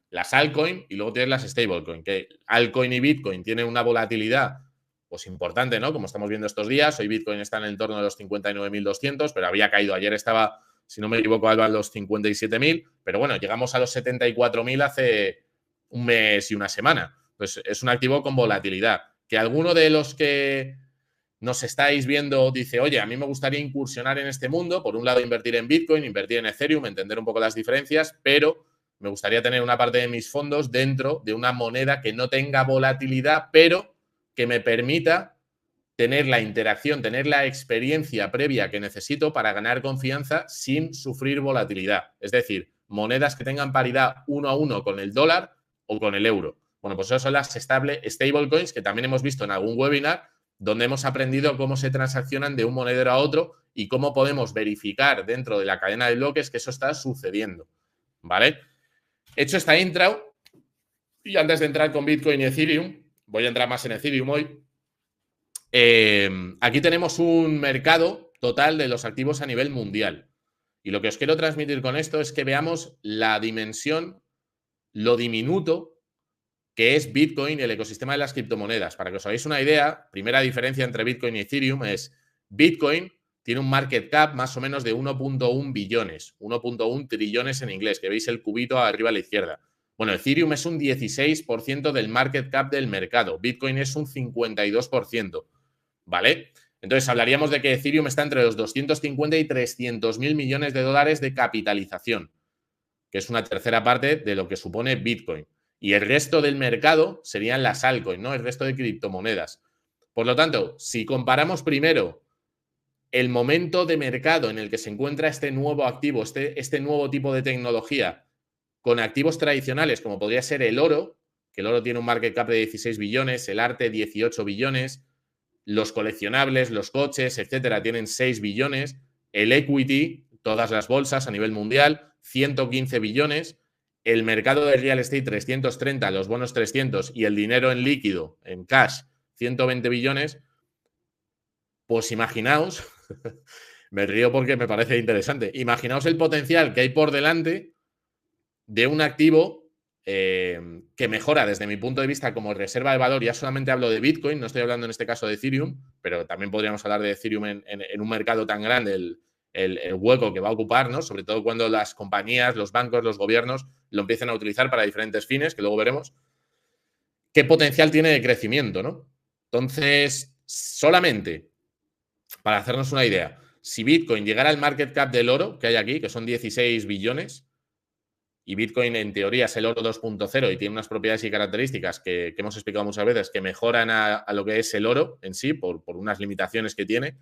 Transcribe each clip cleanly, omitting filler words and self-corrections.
las altcoin y luego tienes las stablecoin, que altcoin y Bitcoin tienen una volatilidad pues importante, ¿no? Como estamos viendo estos días, hoy Bitcoin está en el entorno de los 59.200, pero había caído, ayer estaba, si no me equivoco, Alba, en los 57.000, pero bueno, llegamos a los 74.000 hace un mes y una semana. Pues es un activo con volatilidad. Que alguno de los que nos estáis viendo dice, oye, a mí me gustaría incursionar en este mundo, por un lado invertir en Bitcoin, invertir en Ethereum, entender un poco las diferencias, pero me gustaría tener una parte de mis fondos dentro de una moneda que no tenga volatilidad, pero que me permita tener la interacción, tener la experiencia previa que necesito para ganar confianza sin sufrir volatilidad. Es decir, monedas que tengan paridad 1 a 1 con el dólar o con el euro. Bueno, pues esas son las stablecoins que también hemos visto en algún webinar donde hemos aprendido cómo se transaccionan de un monedero a otro y cómo podemos verificar dentro de la cadena de bloques que eso está sucediendo. ¿Vale? Hecho esta intro, y antes de entrar con Bitcoin y Ethereum, voy a entrar más en Ethereum hoy. Aquí tenemos un mercado total de los activos a nivel mundial. Y lo que os quiero transmitir con esto es que veamos la dimensión, lo diminuto que es Bitcoin y el ecosistema de las criptomonedas. Para que os hagáis una idea, primera diferencia entre Bitcoin y Ethereum es Bitcoin tiene un market cap más o menos de 1.1 billones, 1.1 trillones en inglés, que veis el cubito arriba a la izquierda. Bueno, Ethereum es un 16% del market cap del mercado, Bitcoin es un 52%, ¿vale? Entonces hablaríamos de que Ethereum está entre los 250 y 300.000 millones de dólares de capitalización, que es una tercera parte de lo que supone Bitcoin. Y el resto del mercado serían las altcoins, ¿no? El resto de criptomonedas. Por lo tanto, si comparamos primero el momento de mercado en el que se encuentra este nuevo activo, este nuevo tipo de tecnología, con activos tradicionales, como podría ser el oro, que el oro tiene un market cap de 16 billones, el arte 18 billones, los coleccionables, los coches, etcétera, tienen 6 billones, el equity, todas las bolsas a nivel mundial, 115 billones, el mercado de real estate 330, los bonos 300 y el dinero en líquido, en cash, 120 billones, pues imaginaos, me río porque me parece interesante, imaginaos el potencial que hay por delante de un activo que mejora desde mi punto de vista como reserva de valor. Ya solamente hablo de Bitcoin, no estoy hablando en este caso de Ethereum, pero también podríamos hablar de Ethereum en un mercado tan grande, el hueco que va a ocupar, ¿no? Sobre todo cuando las compañías, los bancos, los gobiernos lo empiecen a utilizar para diferentes fines, que luego veremos. ¿Qué potencial tiene de crecimiento, no? Entonces, solamente para hacernos una idea, si Bitcoin llegara al market cap del oro que hay aquí, que son 16 billones, y Bitcoin en teoría es el oro 2.0 y tiene unas propiedades y características que hemos explicado muchas veces que mejoran a lo que es el oro en sí por unas limitaciones que tiene,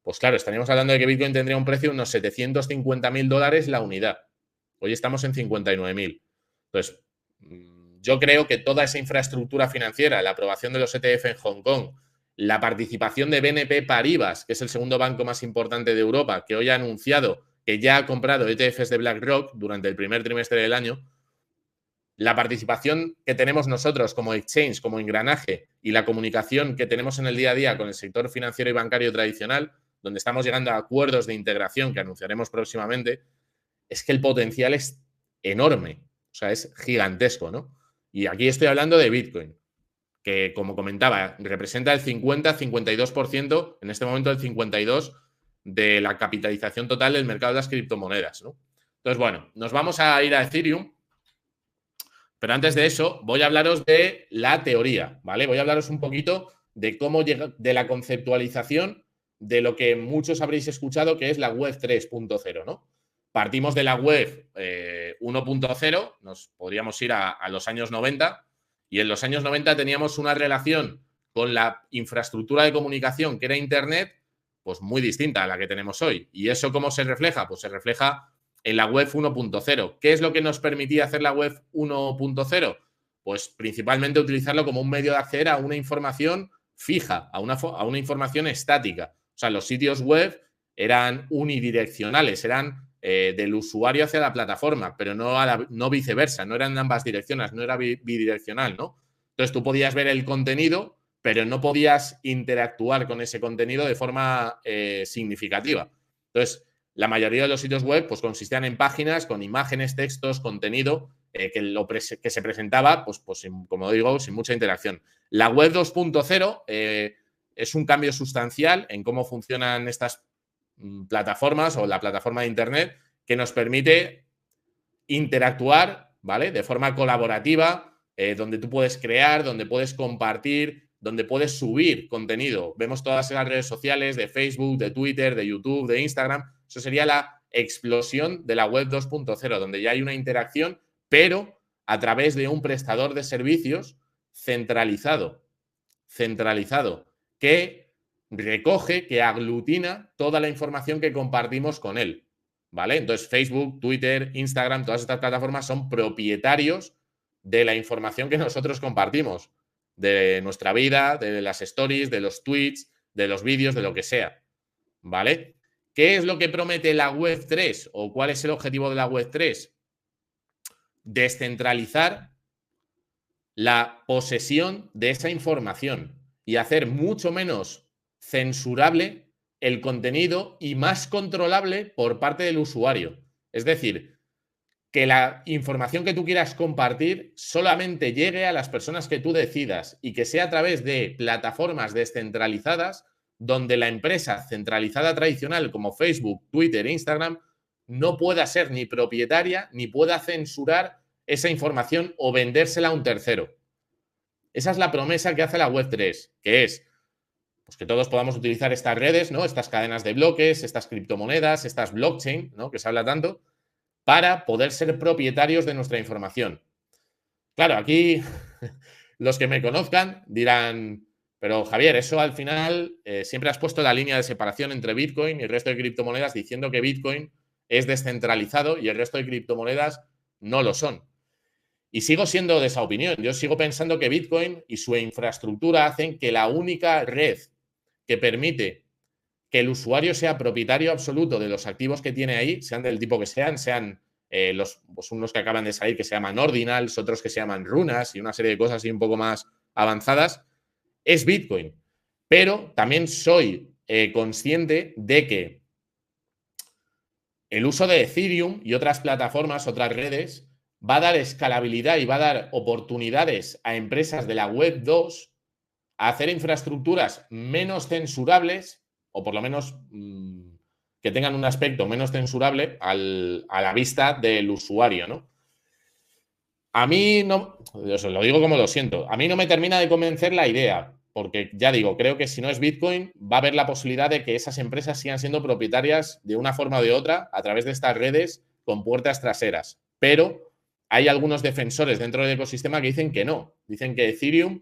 pues claro, estaríamos hablando de que Bitcoin tendría un precio de unos 750.000 dólares la unidad. Hoy estamos en 59.000. Entonces, yo creo que toda esa infraestructura financiera, la aprobación de los ETF en Hong Kong, la participación de BNP Paribas, que es el segundo banco más importante de Europa, que hoy ha anunciado que ya ha comprado ETFs de BlackRock durante el primer trimestre del año, la participación que tenemos nosotros como exchange, como engranaje y la comunicación que tenemos en el día a día con el sector financiero y bancario tradicional, donde estamos llegando a acuerdos de integración que anunciaremos próximamente, es que el potencial es enorme, o sea, es gigantesco, ¿no? Y aquí estoy hablando de Bitcoin, que como comentaba, representa el 50-52%, en este momento el 52% de la capitalización total del mercado de las criptomonedas, ¿no? Entonces, bueno, nos vamos a ir a Ethereum, pero antes de eso voy a hablaros de la teoría, ¿vale? Voy a hablaros un poquito de cómo llega, de la conceptualización de lo que muchos habréis escuchado que es la web 3.0, ¿no? Partimos de la web 1.0, nos podríamos ir a los años 90, y en los años 90 teníamos una relación con la infraestructura de comunicación que era Internet, pues muy distinta a la que tenemos hoy. ¿Y eso cómo se refleja? Pues se refleja en la web 1.0. ¿Qué es lo que nos permitía hacer la web 1.0? Pues principalmente utilizarlo como un medio de acceder a una información fija, a una información estática. O sea, los sitios web eran unidireccionales, eran del usuario hacia la plataforma, pero no viceversa, no eran ambas direcciones, no era bidireccional, ¿no? Entonces tú podías ver el contenido, pero no podías interactuar con ese contenido de forma significativa. Entonces, la mayoría de los sitios web pues consistían en páginas con imágenes, textos, contenido que se presentaba, pues como digo, sin mucha interacción. La web 2.0 es un cambio sustancial en cómo funcionan estas plataformas o la plataforma de Internet que nos permite interactuar, ¿vale? De forma colaborativa, donde tú puedes crear, donde puedes compartir, donde puedes subir contenido. Vemos todas las redes sociales de Facebook, de Twitter, de YouTube, de Instagram. Eso sería la explosión de la web 2.0, donde ya hay una interacción, pero a través de un prestador de servicios centralizado, que recoge, que aglutina toda la información que compartimos con él. ¿Vale? Entonces, Facebook, Twitter, Instagram, todas estas plataformas son propietarios de la información que nosotros compartimos, de nuestra vida, de las stories, de los tweets, de los vídeos, de lo que sea. ¿Vale? ¿Qué es lo que promete la web 3 o cuál es el objetivo de la web 3? Descentralizar la posesión de esa información y hacer mucho menos censurable el contenido y más controlable por parte del usuario. Es decir, que la información que tú quieras compartir solamente llegue a las personas que tú decidas y que sea a través de plataformas descentralizadas donde la empresa centralizada tradicional como Facebook, Twitter e Instagram no pueda ser ni propietaria ni pueda censurar esa información o vendérsela a un tercero. Esa es la promesa que hace la Web3, que es pues que todos podamos utilizar estas redes, ¿no? Estas cadenas de bloques, estas criptomonedas, estas blockchain, ¿no? Que se habla tanto, para poder ser propietarios de nuestra información. Claro, aquí los que me conozcan dirán, pero Javier, eso al final siempre has puesto la línea de separación entre Bitcoin y el resto de criptomonedas diciendo que Bitcoin es descentralizado y el resto de criptomonedas no lo son. Y sigo siendo de esa opinión. Yo sigo pensando que Bitcoin y su infraestructura hacen que la única red que permite que el usuario sea propietario absoluto de los activos que tiene ahí, sean del tipo que sean pues unos que acaban de salir que se llaman ordinals, otros que se llaman runas y una serie de cosas así un poco más avanzadas, es Bitcoin. Pero también soy consciente de que el uso de Ethereum y otras plataformas, otras redes, va a dar escalabilidad y va a dar oportunidades a empresas de la web 2 a hacer infraestructuras menos censurables, o por lo menos que tengan un aspecto menos censurable a la vista del usuario, ¿no? A mí no, os lo digo como lo siento, a mí no me termina de convencer la idea, porque ya digo, creo que si no es Bitcoin, va a haber la posibilidad de que esas empresas sigan siendo propietarias de una forma o de otra a través de estas redes con puertas traseras. Pero hay algunos defensores dentro del ecosistema que dicen que no, dicen que Ethereum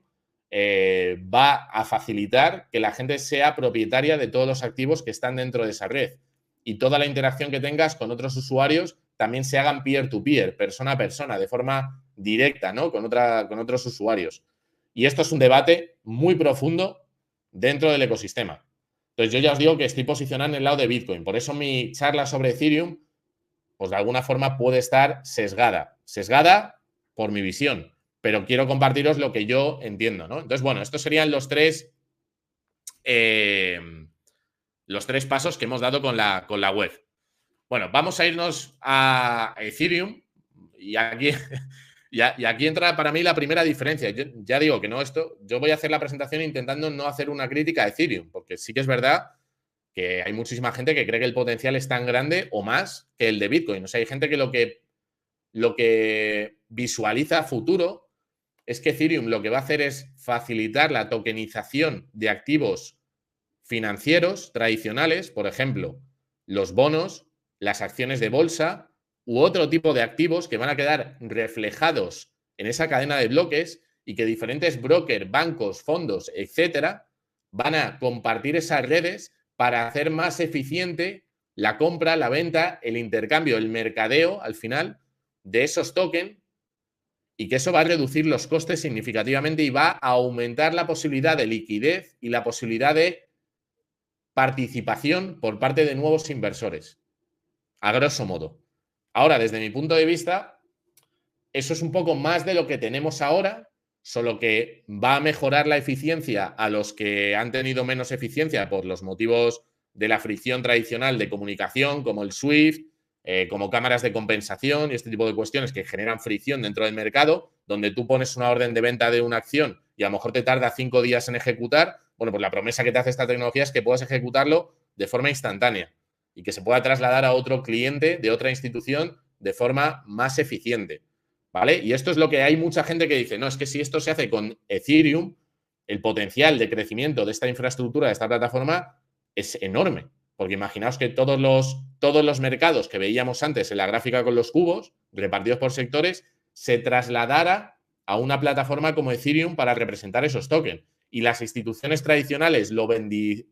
va a facilitar que la gente sea propietaria de todos los activos que están dentro de esa red y toda la interacción que tengas con otros usuarios también se hagan peer-to-peer, persona a persona, de forma directa, ¿no? Con otros usuarios. Y esto es un debate muy profundo dentro del ecosistema. Entonces, yo ya os digo que estoy posicionado en el lado de Bitcoin. Por eso mi charla sobre Ethereum, pues de alguna forma puede estar sesgada. Sesgada por mi visión, pero quiero compartiros lo que yo entiendo, ¿no? Entonces, bueno, estos serían los tres pasos que hemos dado con la web. Bueno, vamos a irnos a Ethereum y aquí entra para mí la primera diferencia. Yo ya digo que no esto, yo voy a hacer la presentación intentando no hacer una crítica a Ethereum, porque sí que es verdad que hay muchísima gente que cree que el potencial es tan grande o más que el de Bitcoin. O sea, hay gente que lo que visualiza a futuro es que Ethereum lo que va a hacer es facilitar la tokenización de activos financieros tradicionales, por ejemplo, los bonos, las acciones de bolsa u otro tipo de activos que van a quedar reflejados en esa cadena de bloques y que diferentes brokers, bancos, fondos, etcétera, van a compartir esas redes para hacer más eficiente la compra, la venta, el intercambio, el mercadeo al final de esos tokens y que eso va a reducir los costes significativamente y va a aumentar la posibilidad de liquidez y la posibilidad de participación por parte de nuevos inversores, a grosso modo. Ahora, desde mi punto de vista, eso es un poco más de lo que tenemos ahora, solo que va a mejorar la eficiencia a los que han tenido menos eficiencia por los motivos de la fricción tradicional de comunicación, como el SWIFT, como cámaras de compensación y este tipo de cuestiones que generan fricción dentro del mercado, donde tú pones una orden de venta de una acción y a lo mejor te tarda 5 días en ejecutar. Bueno, pues la promesa que te hace esta tecnología es que puedas ejecutarlo de forma instantánea y que se pueda trasladar a otro cliente de otra institución de forma más eficiente, ¿vale? Y esto es lo que hay mucha gente que dice, no, es que si esto se hace con Ethereum, el potencial de crecimiento de esta infraestructura, de esta plataforma, es enorme. Porque imaginaos que todos los mercados que veíamos antes en la gráfica con los cubos, repartidos por sectores, se trasladara a una plataforma como Ethereum para representar esos tokens. Y las instituciones tradicionales lo bendijeran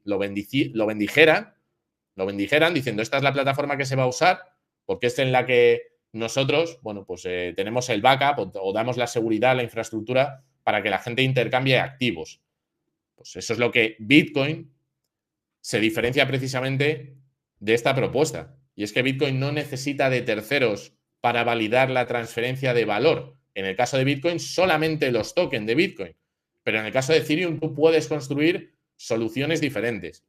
diciendo, esta es la plataforma que se va a usar, porque es en la que nosotros, bueno, pues tenemos el backup o damos la seguridad, la infraestructura para que la gente intercambie activos. Pues eso es lo que Bitcoin se diferencia precisamente de esta propuesta. Y es que Bitcoin no necesita de terceros para validar la transferencia de valor. En el caso de Bitcoin, solamente los tokens de Bitcoin. Pero en el caso de Ethereum, tú puedes construir soluciones diferentes.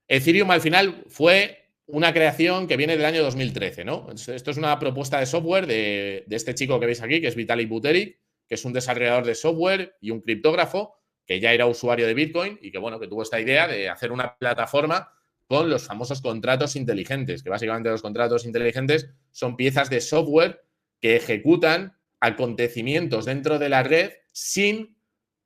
Ethereum al final fue una creación que viene del año 2013, ¿no? Esto es una propuesta de software de este chico que veis aquí, que es Vitalik Buterin, que es un desarrollador de software y un criptógrafo que ya era usuario de Bitcoin y que, bueno, que tuvo esta idea de hacer una plataforma con los famosos contratos inteligentes, que básicamente los contratos inteligentes son piezas de software que ejecutan acontecimientos dentro de la red sin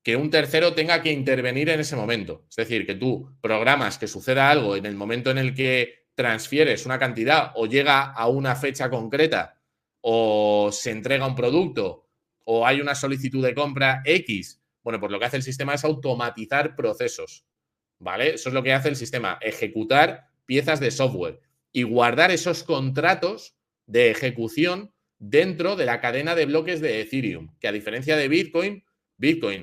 que un tercero tenga que intervenir en ese momento. Es decir, que tú programas que suceda algo en el momento en el que transfieres una cantidad o llega a una fecha concreta o se entrega un producto o hay una solicitud de compra X. Bueno, pues lo que hace el sistema es automatizar procesos, ¿vale? Eso es lo que hace el sistema, ejecutar piezas de software y guardar esos contratos de ejecución dentro de la cadena de bloques de Ethereum, que a diferencia de Bitcoin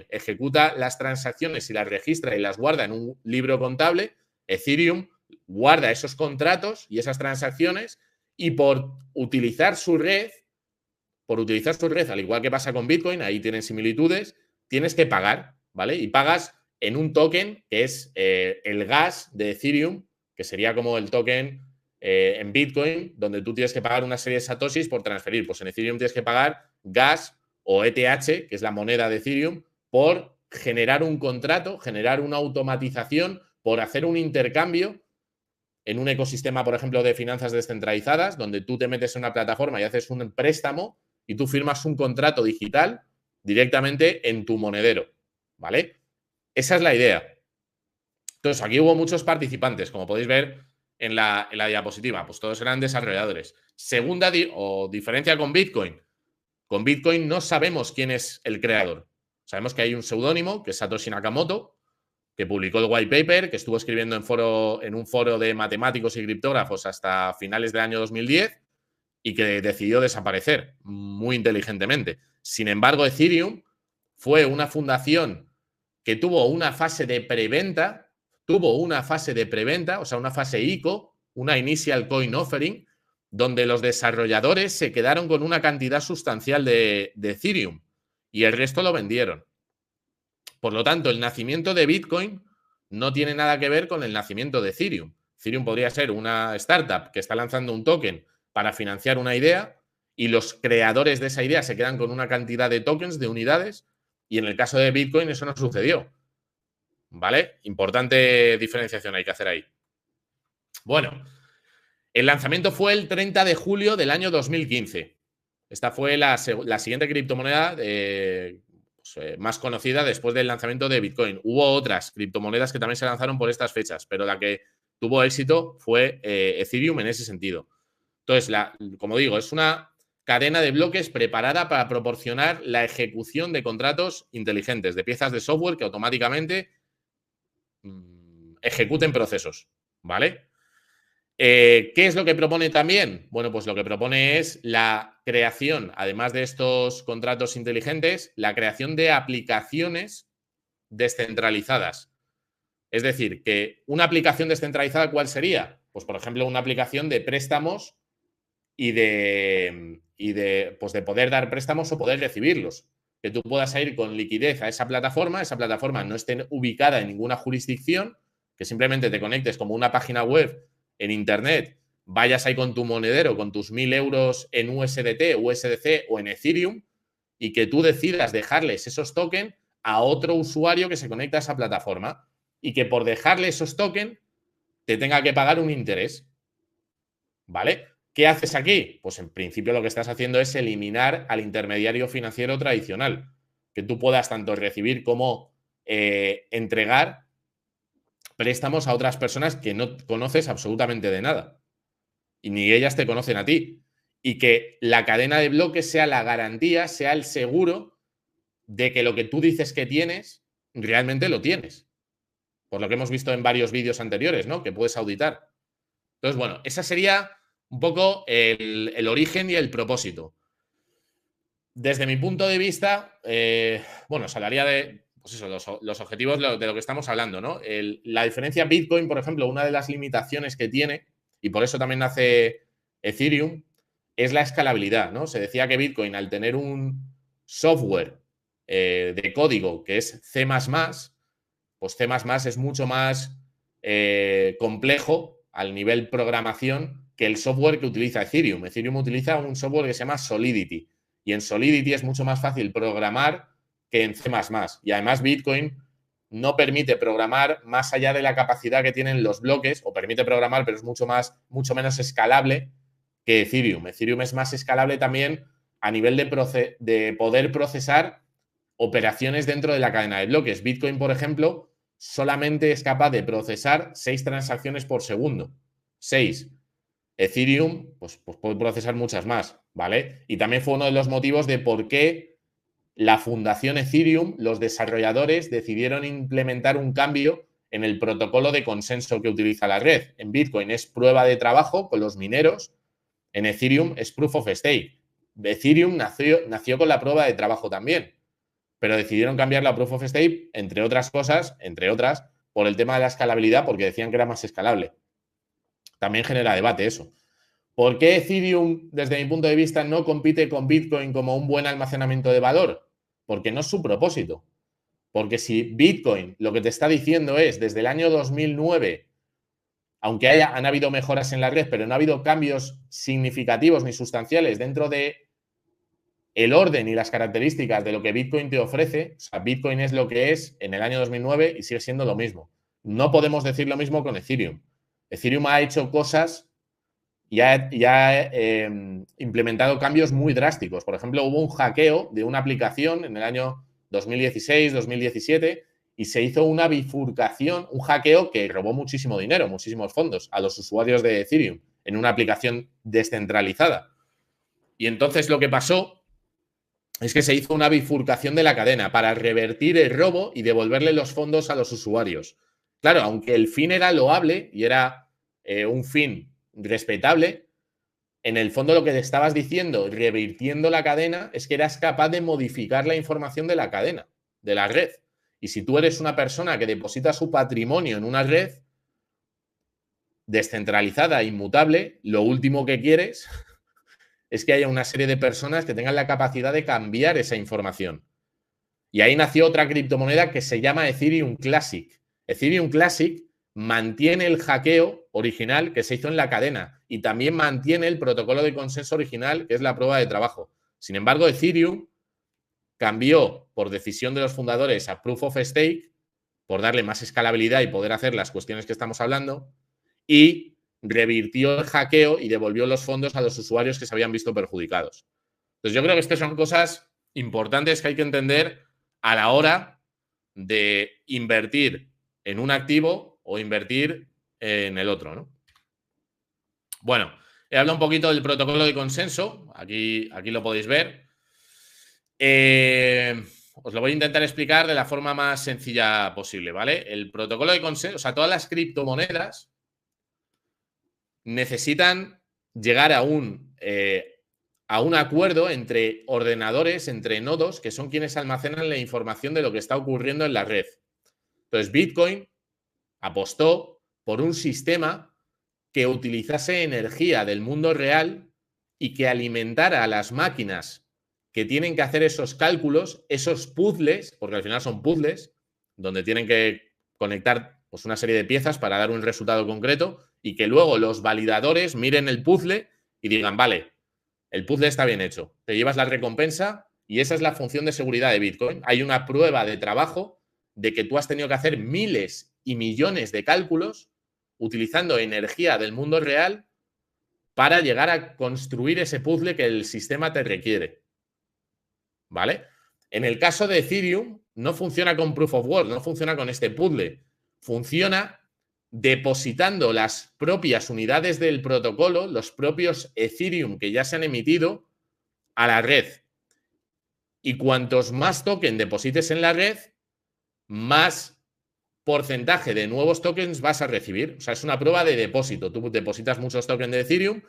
ejecuta las transacciones y las registra y las guarda en un libro contable. Ethereum guarda esos contratos y esas transacciones y por utilizar su red, al igual que pasa con Bitcoin, ahí tienen similitudes, tienes que pagar, ¿vale? Y pagas en un token que es el gas de Ethereum, que sería como el token en Bitcoin, donde tú tienes que pagar una serie de satoshis por transferir. Pues en Ethereum tienes que pagar gas o ETH, que es la moneda de Ethereum, por generar un contrato, generar una automatización, por hacer un intercambio en un ecosistema, por ejemplo, de finanzas descentralizadas, donde tú te metes en una plataforma y haces un préstamo y tú firmas un contrato digital directamente en tu monedero, ¿vale? Esa es la idea. Entonces, aquí hubo muchos participantes, como podéis ver en la diapositiva, pues todos eran desarrolladores. Segunda diferencia con Bitcoin. Con Bitcoin no sabemos quién es el creador. Sabemos que hay un seudónimo, que es Satoshi Nakamoto, que publicó el white paper, que estuvo escribiendo en un foro de matemáticos y criptógrafos hasta finales del año 2010 y que decidió desaparecer muy inteligentemente. Sin embargo, Ethereum fue una fundación que tuvo una fase de preventa, o sea, una fase ICO, una Initial Coin Offering, donde los desarrolladores se quedaron con una cantidad sustancial de Ethereum y el resto lo vendieron. Por lo tanto, el nacimiento de Bitcoin no tiene nada que ver con el nacimiento de Ethereum. Ethereum podría ser una startup que está lanzando un token para financiar una idea y los creadores de esa idea se quedan con una cantidad de tokens, de unidades, y en el caso de Bitcoin eso no sucedió. ¿Vale? Importante diferenciación hay que hacer ahí. Bueno, el lanzamiento fue el 30 de julio del año 2015. Esta fue la siguiente criptomoneda más conocida después del lanzamiento de Bitcoin. Hubo otras criptomonedas que también se lanzaron por estas fechas, pero la que tuvo éxito fue Ethereum en ese sentido. Entonces, como digo, es una cadena de bloques preparada para proporcionar la ejecución de contratos inteligentes, de piezas de software que automáticamente ejecuten procesos, ¿vale? ¿Qué es lo que propone también? Bueno, pues lo que propone es la creación, además de estos contratos inteligentes, la creación de aplicaciones descentralizadas. Es decir, que una aplicación descentralizada, ¿cuál sería? Pues, por ejemplo, una aplicación de préstamos y de poder dar préstamos o poder recibirlos. Que tú puedas ir con liquidez a esa plataforma no esté ubicada en ninguna jurisdicción, que simplemente te conectes como una página web en Internet vayas ahí con tu monedero, con tus 1000 euros en USDT, USDC o en Ethereum, y que tú decidas dejarles esos tokens a otro usuario que se conecta a esa plataforma y que por dejarle esos tokens te tenga que pagar un interés. ¿Vale? ¿Qué haces aquí? Pues en principio lo que estás haciendo es eliminar al intermediario financiero tradicional, que tú puedas tanto recibir como entregar préstamos a otras personas que no conoces absolutamente de nada y ni ellas te conocen a ti. Y que la cadena de bloques sea la garantía, sea el seguro de que lo que tú dices que tienes, realmente lo tienes. Por lo que hemos visto en varios vídeos anteriores, ¿no? Que puedes auditar. Entonces, bueno, esa sería un poco el origen y el propósito. Desde mi punto de vista, bueno, se hablaría de pues eso, los objetivos de lo que estamos hablando, ¿no? La diferencia Bitcoin, por ejemplo, una de las limitaciones que tiene, y por eso también nace Ethereum, es la escalabilidad, ¿no? Se decía que Bitcoin, al tener un software de código que es C++, pues C++ es mucho más complejo al nivel programación que el software que utiliza Ethereum. Ethereum utiliza un software que se llama Solidity. Y en Solidity es mucho más fácil programar que en C++. Y además Bitcoin no permite programar más allá de la capacidad que tienen los bloques, o permite programar, pero es mucho menos escalable que Ethereum. Ethereum es más escalable también a nivel de poder procesar operaciones dentro de la cadena de bloques. Bitcoin, por ejemplo, solamente es capaz de procesar 6 transacciones por segundo. 6. Ethereum, pues puede procesar muchas más, ¿vale? Y también fue uno de los motivos de por qué la fundación Ethereum, los desarrolladores, decidieron implementar un cambio en el protocolo de consenso que utiliza la red. En Bitcoin es prueba de trabajo con los mineros, en Ethereum es proof of stake. Ethereum nació con la prueba de trabajo también, pero decidieron cambiar la proof of stake, entre otras cosas, por el tema de la escalabilidad, porque decían que era más escalable. También genera debate eso. ¿Por qué Ethereum, desde mi punto de vista, no compite con Bitcoin como un buen almacenamiento de valor? Porque no es su propósito. Porque si Bitcoin lo que te está diciendo es, desde el año 2009, aunque han habido mejoras en la red, pero no ha habido cambios significativos ni sustanciales dentro de el orden y las características de lo que Bitcoin te ofrece, o sea, Bitcoin es lo que es en el año 2009 y sigue siendo lo mismo. No podemos decir lo mismo con Ethereum. Ethereum ha hecho cosas y ha implementado cambios muy drásticos. Por ejemplo, hubo un hackeo de una aplicación en el año 2016, 2017 y se hizo una bifurcación, un hackeo que robó muchísimo dinero, muchísimos fondos a los usuarios de Ethereum en una aplicación descentralizada. Y entonces lo que pasó es que se hizo una bifurcación de la cadena para revertir el robo y devolverle los fondos a los usuarios. Claro, aunque el fin era loable y era un fin respetable, en el fondo lo que te estabas diciendo, revirtiendo la cadena, es que eras capaz de modificar la información de la cadena, de la red. Y si tú eres una persona que deposita su patrimonio en una red descentralizada e inmutable, lo último que quieres es que haya una serie de personas que tengan la capacidad de cambiar esa información. Y ahí nació otra criptomoneda que se llama Ethereum Classic. Ethereum Classic mantiene el hackeo original que se hizo en la cadena y también mantiene el protocolo de consenso original, que es la prueba de trabajo. Sin embargo, Ethereum cambió por decisión de los fundadores a Proof of Stake, por darle más escalabilidad y poder hacer las cuestiones que estamos hablando, y revirtió el hackeo y devolvió los fondos a los usuarios que se habían visto perjudicados. Entonces, yo creo que estas son cosas importantes que hay que entender a la hora de invertir en un activo o invertir en el otro, ¿no? Bueno, he hablado un poquito del protocolo de consenso. Aquí lo podéis ver. Os lo voy a intentar explicar de la forma más sencilla posible, ¿vale? El protocolo de consenso, o sea, todas las criptomonedas necesitan llegar a un acuerdo entre ordenadores, entre nodos, que son quienes almacenan la información de lo que está ocurriendo en la red. Entonces, Bitcoin apostó por un sistema que utilizase energía del mundo real y que alimentara a las máquinas que tienen que hacer esos cálculos, esos puzzles, porque al final son puzzles, donde tienen que conectar pues una serie de piezas para dar un resultado concreto y que luego los validadores miren el puzzle y digan, vale, el puzzle está bien hecho, te llevas la recompensa y esa es la función de seguridad de Bitcoin. Hay una prueba de trabajo de que tú has tenido que hacer miles y millones de cálculos utilizando energía del mundo real para llegar a construir ese puzzle que el sistema te requiere. ¿Vale? En el caso de Ethereum, no funciona con Proof of Work, no funciona con este puzzle. Funciona depositando las propias unidades del protocolo, los propios Ethereum que ya se han emitido, a la red. Y cuantos más token deposites en la red, más porcentaje de nuevos tokens vas a recibir. O sea, es una prueba de depósito. Tú depositas muchos tokens de Ethereum,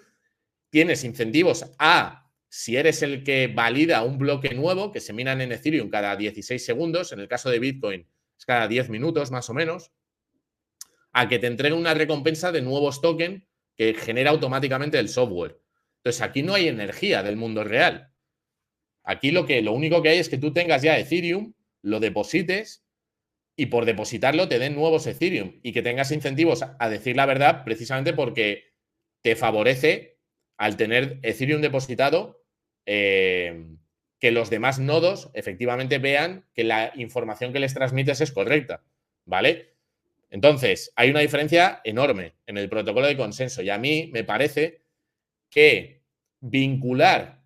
tienes incentivos a, si eres el que valida un bloque nuevo, que se minan en Ethereum cada 16 segundos, en el caso de Bitcoin es cada 10 minutos más o menos, a que te entreguen una recompensa de nuevos tokens que genera automáticamente el software. Entonces, aquí no hay energía del mundo real. Aquí lo único que hay es que tú tengas ya Ethereum, lo deposites y por depositarlo te den nuevos Ethereum y que tengas incentivos a decir la verdad precisamente porque te favorece al tener Ethereum depositado que los demás nodos efectivamente vean que la información que les transmites es correcta, ¿vale? Entonces, hay una diferencia enorme en el protocolo de consenso y a mí me parece que vincular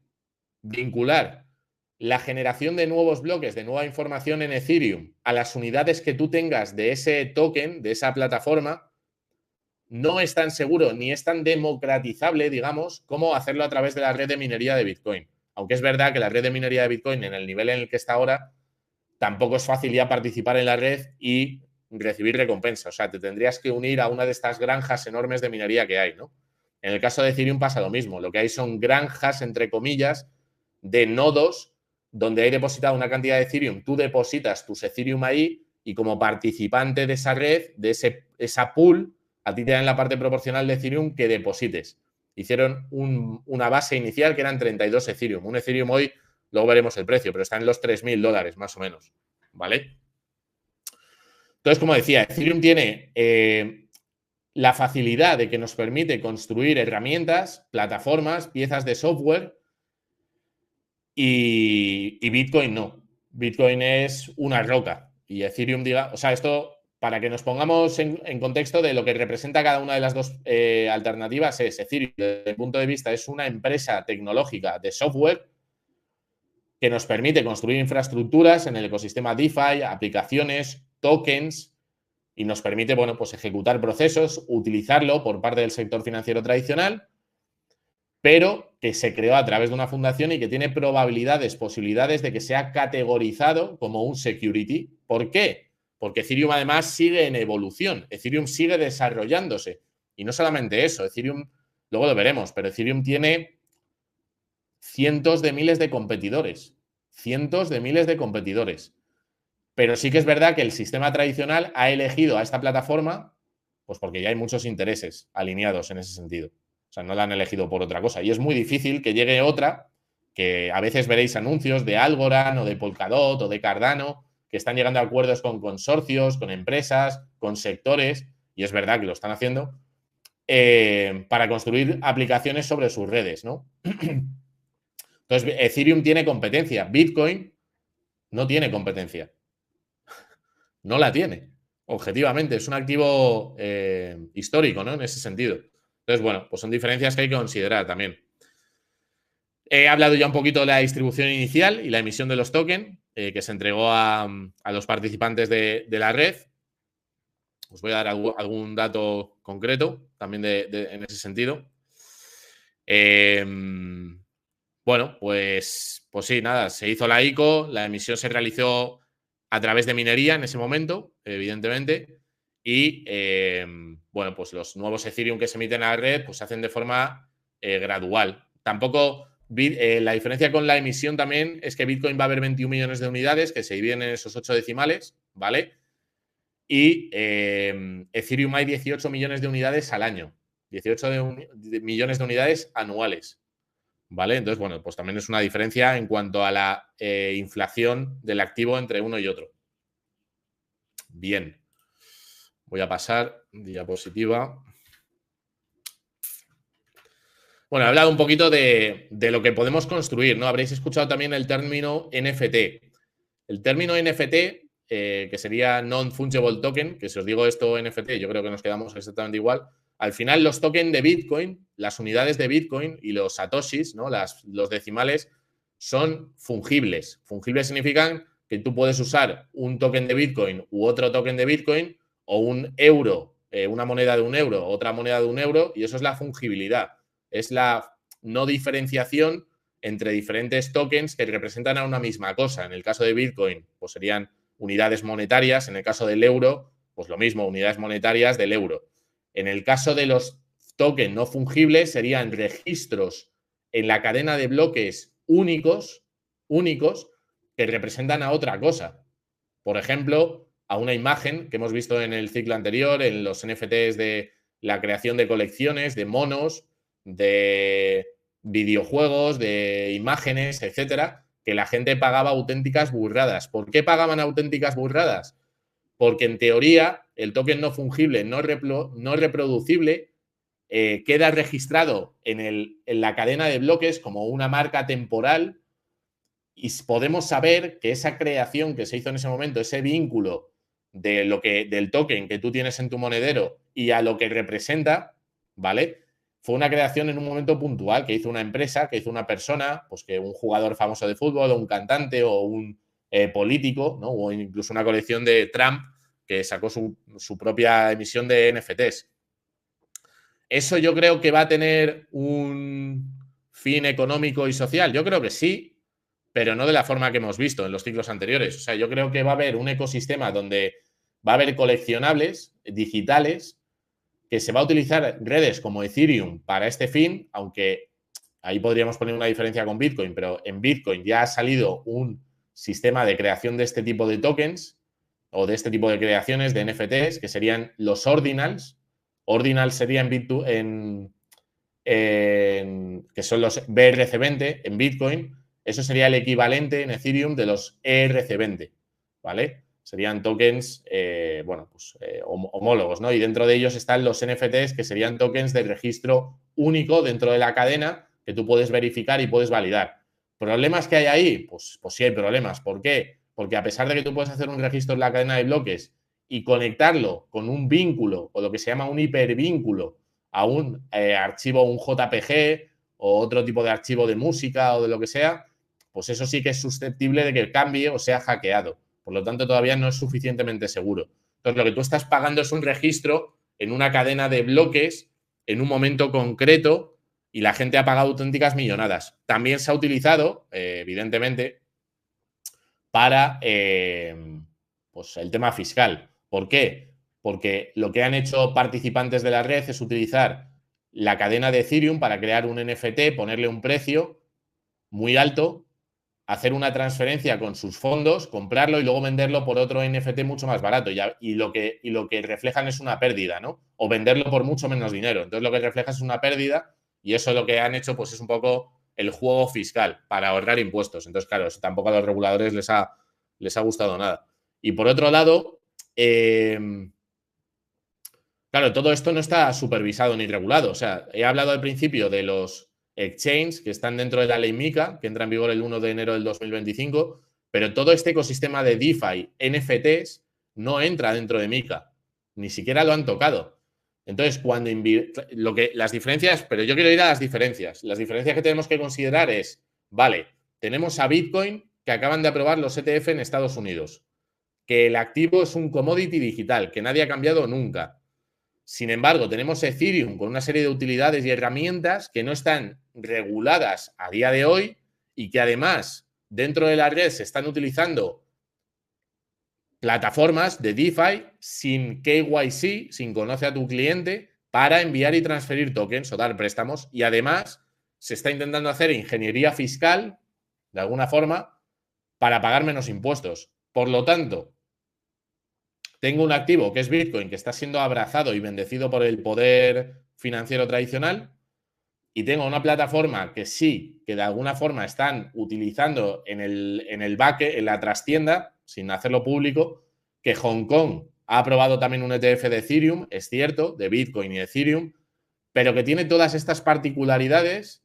la generación de nuevos bloques, de nueva información en Ethereum a las unidades que tú tengas de ese token, de esa plataforma, no es tan seguro ni es tan democratizable, digamos, como hacerlo a través de la red de minería de Bitcoin. Aunque es verdad que la red de minería de Bitcoin, en el nivel en el que está ahora, tampoco es fácil ya participar en la red y recibir recompensa. O sea, te tendrías que unir a una de estas granjas enormes de minería que hay, ¿no? En el caso de Ethereum pasa lo mismo. Lo que hay son granjas, entre comillas, de nodos donde hay depositado una cantidad de Ethereum. Tú depositas tus Ethereum ahí y como participante de esa red, de esa pool, a ti te dan la parte proporcional de Ethereum que deposites. Hicieron una base inicial que eran 32 Ethereum. Un Ethereum hoy, luego veremos el precio, pero está en los $3.000 más o menos. ¿Vale? Entonces, como decía, Ethereum tiene la facilidad de que nos permite construir herramientas, plataformas, piezas de software y Bitcoin no. Bitcoin es una roca y Ethereum, o sea, esto para que nos pongamos en contexto de lo que representa cada una de las dos alternativas es Ethereum, desde el punto de vista, es una empresa tecnológica de software que nos permite construir infraestructuras en el ecosistema DeFi, aplicaciones, tokens, y nos permite, bueno, pues ejecutar procesos, utilizarlo por parte del sector financiero tradicional, pero que se creó a través de una fundación y que tiene posibilidades de que sea categorizado como un security. ¿Por qué? Porque Ethereum además sigue en evolución, Ethereum sigue desarrollándose. Y no solamente eso, Ethereum, luego lo veremos, pero Ethereum tiene cientos de miles de competidores. Cientos de miles de competidores. Pero sí que es verdad que el sistema tradicional ha elegido a esta plataforma pues porque ya hay muchos intereses alineados en ese sentido. O sea, no la han elegido por otra cosa. Y es muy difícil que llegue otra, que a veces veréis anuncios de Algorand o de Polkadot o de Cardano, que están llegando a acuerdos con consorcios, con empresas, con sectores, y es verdad que lo están haciendo, para construir aplicaciones sobre sus redes, ¿no? Entonces, Ethereum tiene competencia. Bitcoin no tiene competencia. No la tiene. Objetivamente, es un activo histórico, ¿no? En ese sentido. Entonces, bueno, pues son diferencias que hay que considerar también. He hablado ya un poquito de la distribución inicial y la emisión de los tokens que se entregó a los participantes de la red. Os voy a dar algún dato concreto también en ese sentido. Bueno, pues sí, nada, se hizo la ICO, la emisión se realizó a través de minería en ese momento, evidentemente, y bueno, pues los nuevos Ethereum que se emiten a la red pues se hacen de forma gradual. Tampoco, la diferencia con la emisión también es que Bitcoin va a haber 21 millones de unidades que se dividen en esos 8 decimales, ¿vale? Y Ethereum hay 18 millones de unidades al año, 18 millones de unidades anuales. ¿Vale? Entonces, bueno, pues también es una diferencia en cuanto a la inflación del activo entre uno y otro. Bien. Voy a pasar diapositiva. Bueno, he hablado un poquito de lo que podemos construir, ¿no? Habréis escuchado también el término NFT. El término NFT, que sería Non-Fungible Token, que si os digo esto NFT, yo creo que nos quedamos exactamente igual. Al final, los tokens de Bitcoin, las unidades de Bitcoin y los satoshis, ¿no? Los decimales, son fungibles. Fungibles significan que tú puedes usar un token de Bitcoin u otro token de Bitcoin o un euro, una moneda de un euro, otra moneda de un euro, y eso es la fungibilidad. Es la no diferenciación entre diferentes tokens que representan a una misma cosa. En el caso de Bitcoin, pues serían unidades monetarias. En el caso del euro, pues lo mismo, unidades monetarias del euro. En el caso de los tokens no fungibles, serían registros en la cadena de bloques únicos que representan a otra cosa. Por ejemplo, a una imagen que hemos visto en el ciclo anterior, en los NFTs de la creación de colecciones, de monos, de videojuegos, de imágenes, etcétera, que la gente pagaba auténticas burradas. ¿Por qué pagaban auténticas burradas? Porque en teoría el token no fungible, no reproducible, queda registrado en la cadena de bloques como una marca temporal y podemos saber que esa creación que se hizo en ese momento, ese vínculo del token que tú tienes en tu monedero y a lo que representa, ¿vale? Fue una creación en un momento puntual que hizo una empresa, que hizo una persona, pues que un jugador famoso de fútbol, o un cantante, o un político, ¿no? O incluso una colección de Trump que sacó su propia emisión de NFTs. ¿Eso yo creo que va a tener un fin económico y social? Yo creo que sí, pero no de la forma que hemos visto en los ciclos anteriores. O sea, yo creo que va a haber un ecosistema donde va a haber coleccionables digitales, que se va a utilizar redes como Ethereum para este fin, aunque ahí podríamos poner una diferencia con Bitcoin, pero en Bitcoin ya ha salido un sistema de creación de este tipo de tokens o de este tipo de creaciones de NFTs, que serían los ordinals. Ordinals serían que son los BRC20 en Bitcoin. Eso sería el equivalente en Ethereum de los ERC20, ¿vale? Serían tokens, homólogos, ¿no? Y dentro de ellos están los NFTs, que serían tokens de registro único dentro de la cadena que tú puedes verificar y puedes validar. ¿Problemas que hay ahí? Pues sí hay problemas. ¿Por qué? Porque a pesar de que tú puedes hacer un registro en la cadena de bloques y conectarlo con un vínculo o lo que se llama un hipervínculo a un archivo, un JPG o otro tipo de archivo de música o de lo que sea, pues eso sí que es susceptible de que cambie o sea hackeado. Por lo tanto, todavía no es suficientemente seguro. Entonces, lo que tú estás pagando es un registro en una cadena de bloques en un momento concreto y la gente ha pagado auténticas millonadas. También se ha utilizado, evidentemente, para pues el tema fiscal. ¿Por qué? Porque lo que han hecho participantes de la red es utilizar la cadena de Ethereum para crear un NFT, ponerle un precio muy alto, hacer una transferencia con sus fondos, comprarlo y luego venderlo por otro NFT mucho más barato. Y lo que reflejan es una pérdida, ¿no? O venderlo por mucho menos dinero. Entonces lo que refleja es una pérdida y eso lo que han hecho pues es un poco el juego fiscal para ahorrar impuestos. Entonces, claro, eso tampoco a los reguladores les ha gustado nada. Y por otro lado, claro, todo esto no está supervisado ni regulado. O sea, he hablado al principio de los exchanges que están dentro de la ley MiCA, que entra en vigor el 1 de enero del 2025, pero todo este ecosistema de DeFi, NFTs, no entra dentro de MiCA. Ni siquiera lo han tocado. Entonces, las diferencias, pero yo quiero ir a las diferencias. Las diferencias que tenemos que considerar es, vale, tenemos a Bitcoin que acaban de aprobar los ETF en Estados Unidos, que el activo es un commodity digital, que nadie ha cambiado nunca. Sin embargo, tenemos Ethereum con una serie de utilidades y herramientas que no están reguladas a día de hoy y que además dentro de la red se están utilizando plataformas de DeFi sin KYC, sin conoce a tu cliente, para enviar y transferir tokens o dar préstamos. Y además se está intentando hacer ingeniería fiscal, de alguna forma, para pagar menos impuestos. Por lo tanto, tengo un activo que es Bitcoin, que está siendo abrazado y bendecido por el poder financiero tradicional, y tengo una plataforma que sí, que de alguna forma están utilizando en el backend, en la trastienda, sin hacerlo público, que Hong Kong Ha aprobado también un ETF de Ethereum, es cierto, de Bitcoin y Ethereum, pero que tiene todas estas particularidades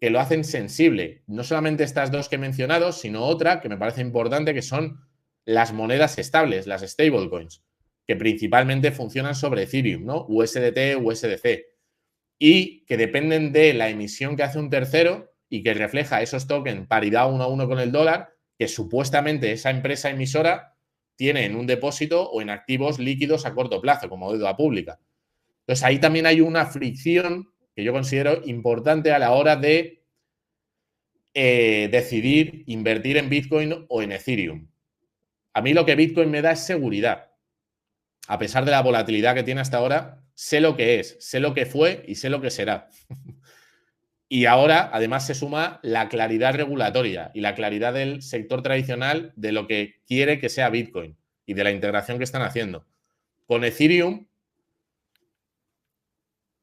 que lo hacen sensible. No solamente estas dos que he mencionado, sino otra que me parece importante, que son las monedas estables, las stablecoins, que principalmente funcionan sobre Ethereum, ¿no? USDT, USDC, y que dependen de la emisión que hace un tercero y que refleja esos tokens paridad 1 a 1 con el dólar, que supuestamente esa empresa emisora tiene en un depósito o en activos líquidos a corto plazo, como deuda pública. Entonces ahí también hay una fricción que yo considero importante a la hora de decidir invertir en Bitcoin o en Ethereum. A mí lo que Bitcoin me da es seguridad. A pesar de la volatilidad que tiene hasta ahora, sé lo que es, sé lo que fue y sé lo que será. Y ahora, además, se suma la claridad regulatoria y la claridad del sector tradicional de lo que quiere que sea Bitcoin y de la integración que están haciendo. Con Ethereum,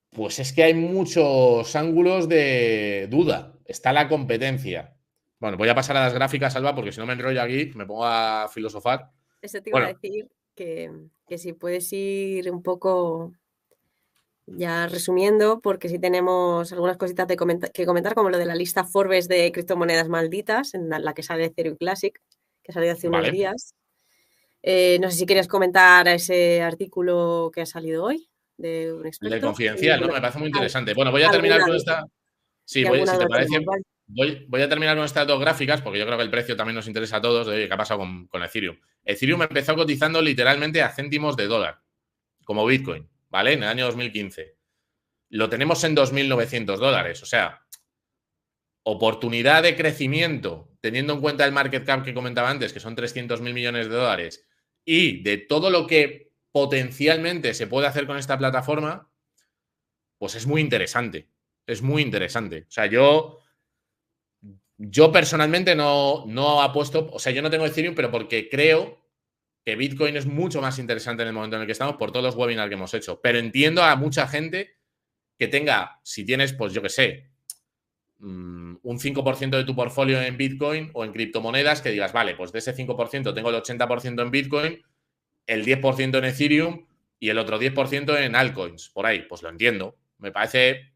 pues es que hay muchos ángulos de duda. Está la competencia. Bueno, voy a pasar a las gráficas, Alba, porque si no me enrollo aquí, me pongo a filosofar. Eso te iba a Bueno, decir, que si puedes ir un poco ya resumiendo, porque sí tenemos algunas cositas que comentar, como lo de la lista Forbes de criptomonedas malditas, en la que sale Ethereum Classic, que salió hace unos vale. días. No sé si quieres comentar ese artículo que ha salido hoy de un El del experto. Confidencial, ¿no? Me parece muy interesante. Bueno, voy a terminar Alguna con duda, esta. Sí, y alguna si te duda tenemos, parece, ¿vale? voy a terminar con estas dos gráficas porque yo creo que el precio también nos interesa a todos de oye, qué ha pasado con Ethereum. Ethereum empezó cotizando literalmente a céntimos de dólar, como Bitcoin, ¿vale? En el año 2015. Lo tenemos en 2.900 dólares. O sea, oportunidad de crecimiento, teniendo en cuenta el market cap que comentaba antes, que son 300.000 millones de dólares, y de todo lo que potencialmente se puede hacer con esta plataforma, pues es muy interesante. Es muy interesante. O sea, yo personalmente no apuesto, o sea, yo no tengo Ethereum, pero porque creo que Bitcoin es mucho más interesante en el momento en el que estamos por todos los webinars que hemos hecho. Pero entiendo a mucha gente que tenga, si tienes, pues yo qué sé, un 5% de tu portfolio en Bitcoin o en criptomonedas, que digas, vale, pues de ese 5% tengo el 80% en Bitcoin, el 10% en Ethereum y el otro 10% en altcoins. Por ahí, pues lo entiendo. Me parece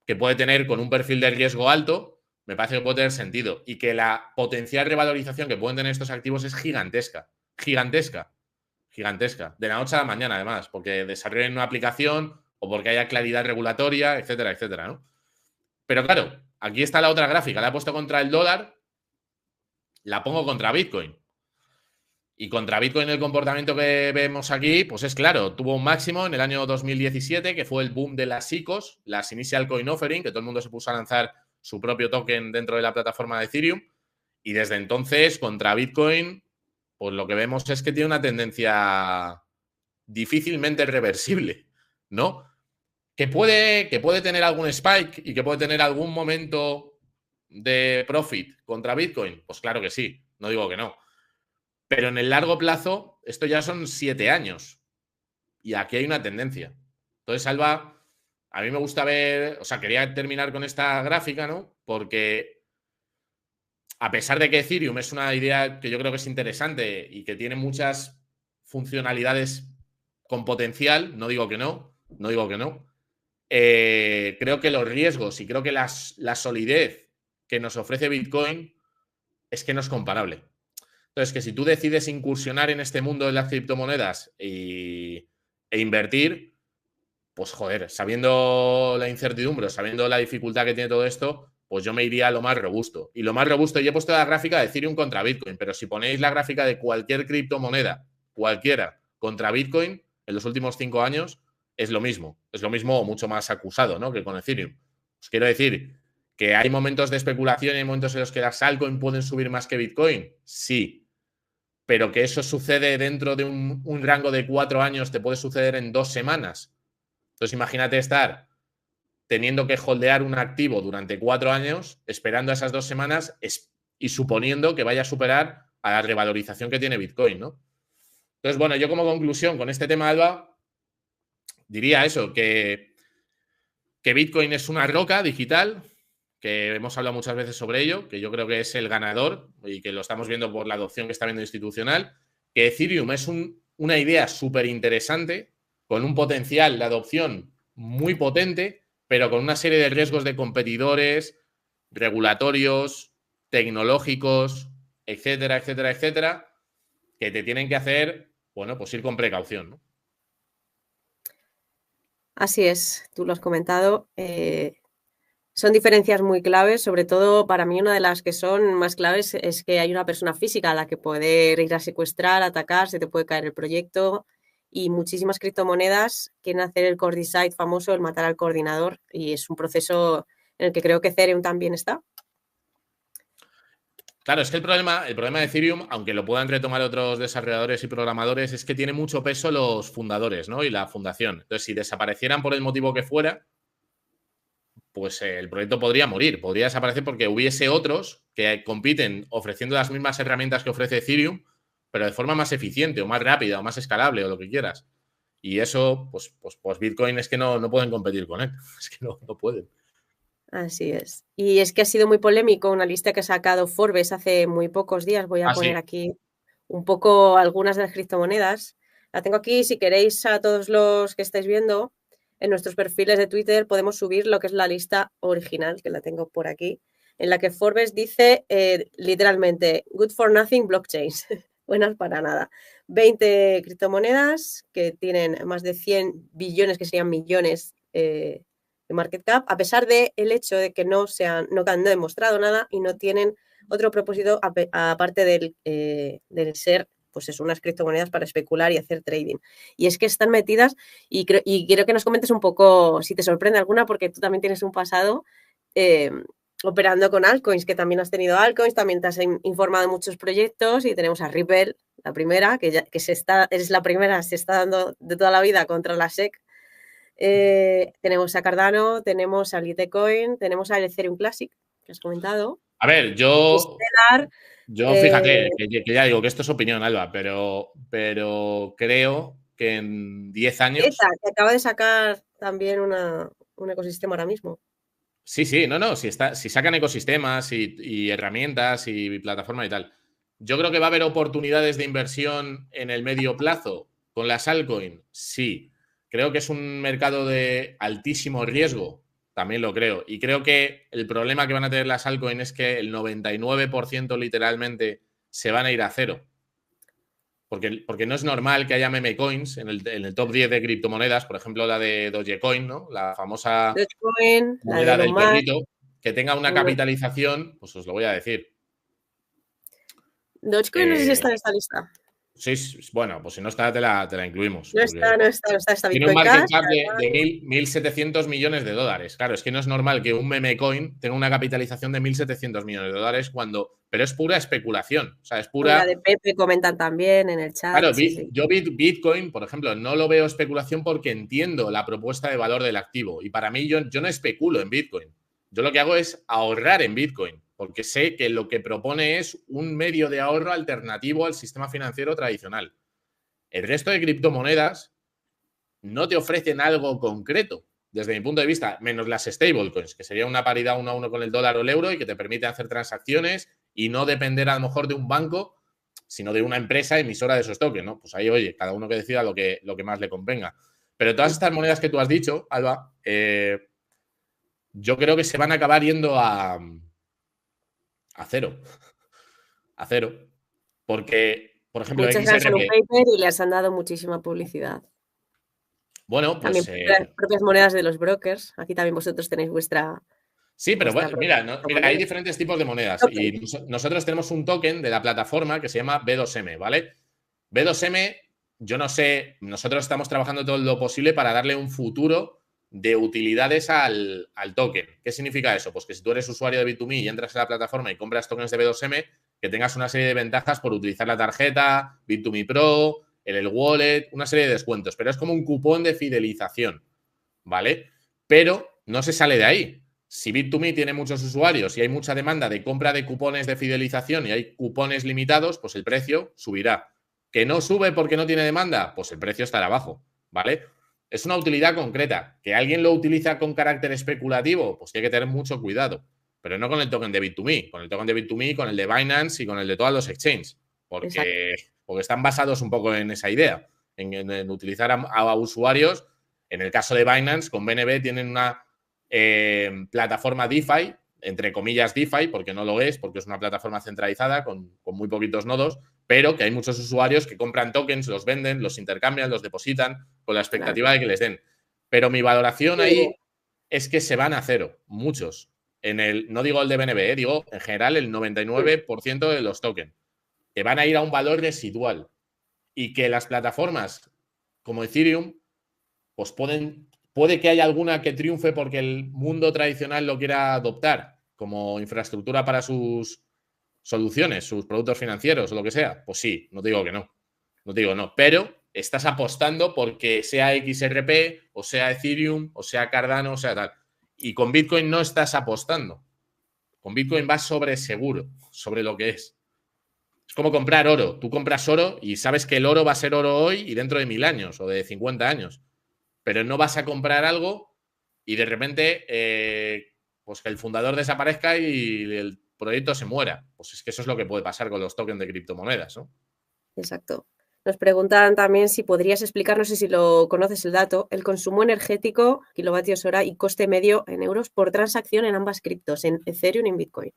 que puede tener con un perfil de riesgo alto, me parece que puede tener sentido. Y que la potencial revalorización que pueden tener estos activos es gigantesca. Gigantesca. Gigantesca. De la noche a la mañana, además, porque desarrollen una aplicación o porque haya claridad regulatoria, etcétera, etcétera, ¿no? Pero claro, aquí está la otra gráfica. La he puesto contra el dólar, la pongo contra Bitcoin. Y contra Bitcoin el comportamiento que vemos aquí, pues es claro, tuvo un máximo en el año 2017, que fue el boom de las ICOs, las Initial Coin Offering, que todo el mundo se puso a lanzar su propio token dentro de la plataforma de Ethereum. Y desde entonces, contra Bitcoin, pues lo que vemos es que tiene una tendencia difícilmente reversible, ¿no? Que puede tener algún spike y que puede tener algún momento de profit contra Bitcoin, pues claro que sí, no digo que no. Pero en el largo plazo, esto ya son 7 años y aquí hay una tendencia. Entonces, Alba, a mí me gusta ver, o sea, quería terminar con esta gráfica, ¿no? Porque a pesar de que Ethereum es una idea que yo creo que es interesante y que tiene muchas funcionalidades con potencial, no digo que no, no digo que no, creo que los riesgos y creo que la solidez que nos ofrece Bitcoin es que no es comparable. Entonces, que si tú decides incursionar en este mundo de las criptomonedas e invertir, pues joder, sabiendo la incertidumbre, sabiendo la dificultad que tiene todo esto, pues yo me iría a lo más robusto. Y lo más robusto, yo he puesto la gráfica de Ethereum contra Bitcoin, pero si ponéis la gráfica de cualquier criptomoneda, cualquiera, contra Bitcoin, en los últimos 5 años, es lo mismo. Es lo mismo o mucho más acusado, ¿no? Que con Ethereum. Os quiero decir que hay momentos de especulación y hay momentos en los que las altcoins pueden subir más que Bitcoin. Sí, pero que eso sucede dentro de un rango de 4 años, te puede suceder en 2 semanas. Entonces, imagínate estar teniendo que holdear un activo durante 4 años, esperando esas 2 semanas y suponiendo que vaya a superar a la revalorización que tiene Bitcoin, ¿no? Entonces, bueno, yo como conclusión con este tema, Alba, diría eso, que Bitcoin es una roca digital, que hemos hablado muchas veces sobre ello, que yo creo que es el ganador y que lo estamos viendo por la adopción que está viendo institucional, que Ethereum es una idea súper interesante, con un potencial de adopción muy potente, pero con una serie de riesgos de competidores, regulatorios, tecnológicos, etcétera, etcétera, etcétera, que te tienen que hacer, bueno, pues ir con precaución, ¿no? Así es, tú lo has comentado. Son diferencias muy claves, sobre todo para mí una de las que son más claves es que hay una persona física a la que poder ir a secuestrar, atacar, se te puede caer el proyecto y muchísimas criptomonedas quieren hacer el Cordicide famoso, el matar al coordinador, y es un proceso en el que creo que Ethereum también está. Claro, es que el problema de Ethereum, aunque lo puedan retomar otros desarrolladores y programadores, es que tiene mucho peso los fundadores, ¿no? Y la fundación. Entonces, si desaparecieran por el motivo que fuera, pues el proyecto podría morir, podría desaparecer porque hubiese otros que compiten ofreciendo las mismas herramientas que ofrece Ethereum, pero de forma más eficiente o más rápida o más escalable o lo que quieras. Y eso, pues Bitcoin es que no pueden competir con él. Es que no pueden. Así es. Y es que ha sido muy polémico una lista que ha sacado Forbes hace muy pocos días. Voy a poner Sí. aquí un poco algunas de las criptomonedas. La tengo aquí, si queréis, a todos los que estáis viendo, en nuestros perfiles de Twitter podemos subir lo que es la lista original, que la tengo por aquí, en la que Forbes dice literalmente, good for nothing blockchains, buenas para nada. 20 criptomonedas que tienen más de 100 billones, que serían millones de market cap, a pesar del hecho de que no han demostrado nada y no tienen otro propósito aparte del ser, pues es unas criptomonedas para especular y hacer trading. Y es que están metidas y quiero que nos comentes un poco si te sorprende alguna, porque tú también tienes un pasado operando con altcoins, que también has tenido altcoins, también te has informado de muchos proyectos y tenemos a Ripple, la primera, es la primera, se está dando de toda la vida contra la SEC. Tenemos a Cardano, tenemos a Litecoin, tenemos al Ethereum Classic, que has comentado. A ver, yo Stellar, fíjate, que ya digo que esto es opinión, Alba, pero creo que en 10 años. que acaba de sacar también un ecosistema ahora mismo. Sí, no, si sacan ecosistemas y herramientas y plataformas y tal. Yo creo que va a haber oportunidades de inversión en el medio plazo con las altcoins. Sí. Creo que es un mercado de altísimo riesgo. También lo creo. Y creo que el problema que van a tener las altcoins es que el 99% literalmente se van a ir a cero. Porque no es normal que haya meme coins en el top 10 de criptomonedas, por ejemplo, la de Dogecoin, ¿no? La famosa Dogecoin, la de moneda Elon del Musk, perrito, que tenga una capitalización, pues os lo voy a decir. Dogecoin no sé si está en esta lista. Sí, bueno, pues si no está, te la incluimos. No está Tiene un Bitcoin market Cash. cap de 1.700 millones de dólares. Claro, es que no es normal que un meme coin tenga una capitalización de 1.700 millones de dólares pero es pura especulación. O sea, es Y la pura. de Pepe comentan también en el chat. Claro, Sí. yo Bitcoin, por ejemplo, no lo veo especulación porque entiendo la propuesta de valor del activo. Y para mí, yo no especulo en Bitcoin. Yo lo que hago es ahorrar en Bitcoin, porque sé que lo que propone es un medio de ahorro alternativo al sistema financiero tradicional. El resto de criptomonedas no te ofrecen algo concreto, desde mi punto de vista, menos las stablecoins, que sería una paridad 1 a 1 con el dólar o el euro y que te permite hacer transacciones y no depender a lo mejor de un banco, sino de una empresa emisora de esos tokens, ¿no? Pues ahí, oye, cada uno que decida lo que más le convenga. Pero todas estas monedas que tú has dicho, Alba, yo creo que se van a acabar yendo a cero. A cero. Porque, por ejemplo, Muchas lanzan un XRP. paper y les han dado muchísima publicidad. Bueno, También pues. las propias monedas de los brokers. Aquí también vosotros tenéis vuestra. Sí, pero bueno, mira, hay moneda. diferentes tipos de monedas. Token. Y nosotros tenemos un token de la plataforma que se llama B2M, ¿vale? B2M, yo no sé, nosotros estamos trabajando todo lo posible para darle un futuro de utilidades al token. ¿Qué significa eso? Pues que si tú eres usuario de Bit2Me y entras a la plataforma y compras tokens de B2M, que tengas una serie de ventajas por utilizar la tarjeta, Bit2Me Pro, el wallet, una serie de descuentos. Pero es como un cupón de fidelización, ¿vale? Pero no se sale de ahí. Si Bit2Me tiene muchos usuarios y hay mucha demanda de compra de cupones de fidelización y hay cupones limitados, pues el precio subirá. ¿Que no sube porque no tiene demanda? Pues el precio estará abajo, ¿vale? Es una utilidad concreta. ¿Que alguien lo utiliza con carácter especulativo? Pues tiene que tener mucho cuidado. Pero no con el token de Bit2Me. Con el token de Bit2Me, con el de Binance y con el de todos los exchanges, Exacto. porque están basados un poco en esa idea, en utilizar a usuarios. En el caso de Binance, con BNB tienen una plataforma DeFi, entre comillas DeFi, porque no lo es, porque es una plataforma centralizada con muy poquitos nodos, pero que hay muchos usuarios que compran tokens, los venden, los intercambian, los depositan, con la Claro. expectativa de que les den. Pero mi valoración ahí es que se van a cero, muchos. No digo el de BNB, digo en general el 99% de los tokens, que van a ir a un valor residual y que las plataformas como Ethereum, pues puede que haya alguna que triunfe porque el mundo tradicional lo quiera adoptar como infraestructura para sus soluciones, sus productos financieros o lo que sea. Pues sí, no te digo que no. No te digo no. Pero estás apostando porque sea XRP, o sea Ethereum, o sea Cardano, o sea tal. Y con Bitcoin no estás apostando. Con Bitcoin vas sobre seguro, sobre lo que es. Es como comprar oro. Tú compras oro y sabes que el oro va a ser oro hoy y dentro de 1000 años o de 50 años. Pero no vas a comprar algo y de repente pues que el fundador desaparezca y el proyecto se muera. Pues es que eso es lo que puede pasar con los tokens de criptomonedas, ¿no? Exacto. Nos preguntan también si podrías explicar, no sé si lo conoces el dato, el consumo energético, kilovatios hora y coste medio en euros por transacción en ambas criptos, en Ethereum y en Bitcoin.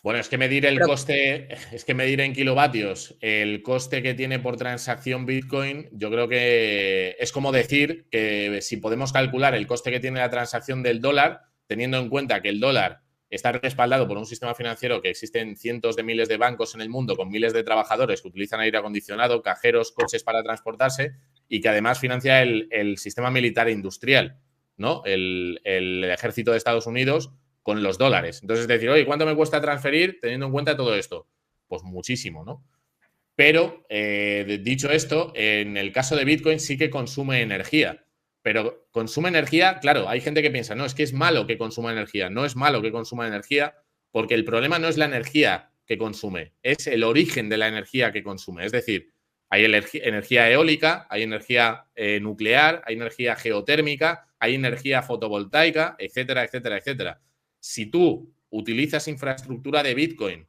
Bueno, es que medir el Pero, coste, es que medir en kilovatios el coste que tiene por transacción Bitcoin, yo creo que es como decir que si podemos calcular el coste que tiene la transacción del dólar, teniendo en cuenta que el dólar está respaldado por un sistema financiero que existen cientos de miles de bancos en el mundo con miles de trabajadores que utilizan aire acondicionado, cajeros, coches para transportarse y que además financia el sistema militar e industrial, ¿no? El ejército de Estados Unidos con los dólares. Entonces, es decir, oye, ¿cuánto me cuesta transferir teniendo en cuenta todo esto? Pues muchísimo, ¿no? Pero, dicho esto, en el caso de Bitcoin sí que consume energía. Pero consume energía, claro, hay gente que piensa, no, es que es malo que consuma energía. No es malo que consuma energía porque el problema no es la energía que consume, es el origen de la energía que consume. Es decir, hay energía eólica, hay energía nuclear, hay energía geotérmica, hay energía fotovoltaica, etcétera, etcétera, etcétera. Si tú utilizas infraestructura de Bitcoin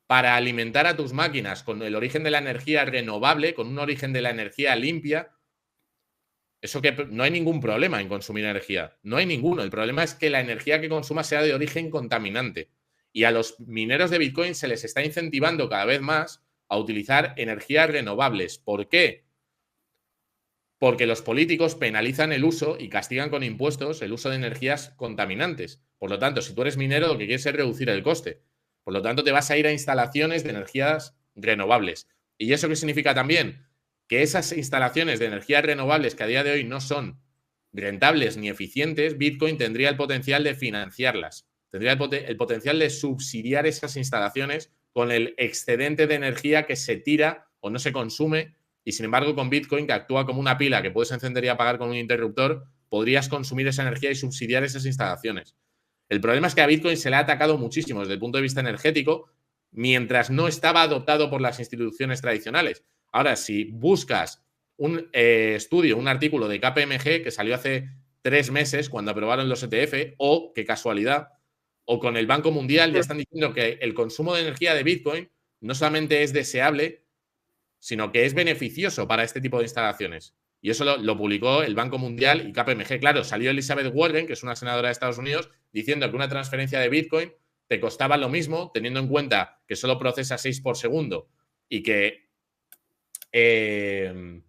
para alimentar a tus máquinas con el origen de la energía renovable, con un origen de la energía limpia, eso que no hay ningún problema en consumir energía. No hay ninguno. El problema es que la energía que consuma sea de origen contaminante. Y a los mineros de Bitcoin se les está incentivando cada vez más a utilizar energías renovables. ¿Por qué? Porque los políticos penalizan el uso y castigan con impuestos el uso de energías contaminantes. Por lo tanto, si tú eres minero, lo que quieres es reducir el coste. Por lo tanto, te vas a ir a instalaciones de energías renovables. ¿Y eso qué significa también? Que esas instalaciones de energías renovables que a día de hoy no son rentables ni eficientes, Bitcoin tendría el potencial de financiarlas. Tendría el potencial de subsidiar esas instalaciones con el excedente de energía que se tira o no se consume y sin embargo, con Bitcoin, que actúa como una pila que puedes encender y apagar con un interruptor, podrías consumir esa energía y subsidiar esas instalaciones. El problema es que a Bitcoin se le ha atacado muchísimo desde el punto de vista energético, mientras no estaba adoptado por las instituciones tradicionales. Ahora, si buscas un estudio, un artículo de KPMG que salió hace 3 meses cuando aprobaron los ETF, o qué casualidad, o con el Banco Mundial, ya están diciendo que el consumo de energía de Bitcoin no solamente es deseable, sino que es beneficioso para este tipo de instalaciones. Y eso lo publicó el Banco Mundial y KPMG. Claro, salió Elizabeth Warren, que es una senadora de Estados Unidos, diciendo que una transferencia de Bitcoin te costaba lo mismo, teniendo en cuenta que solo procesa 6 por segundo eh,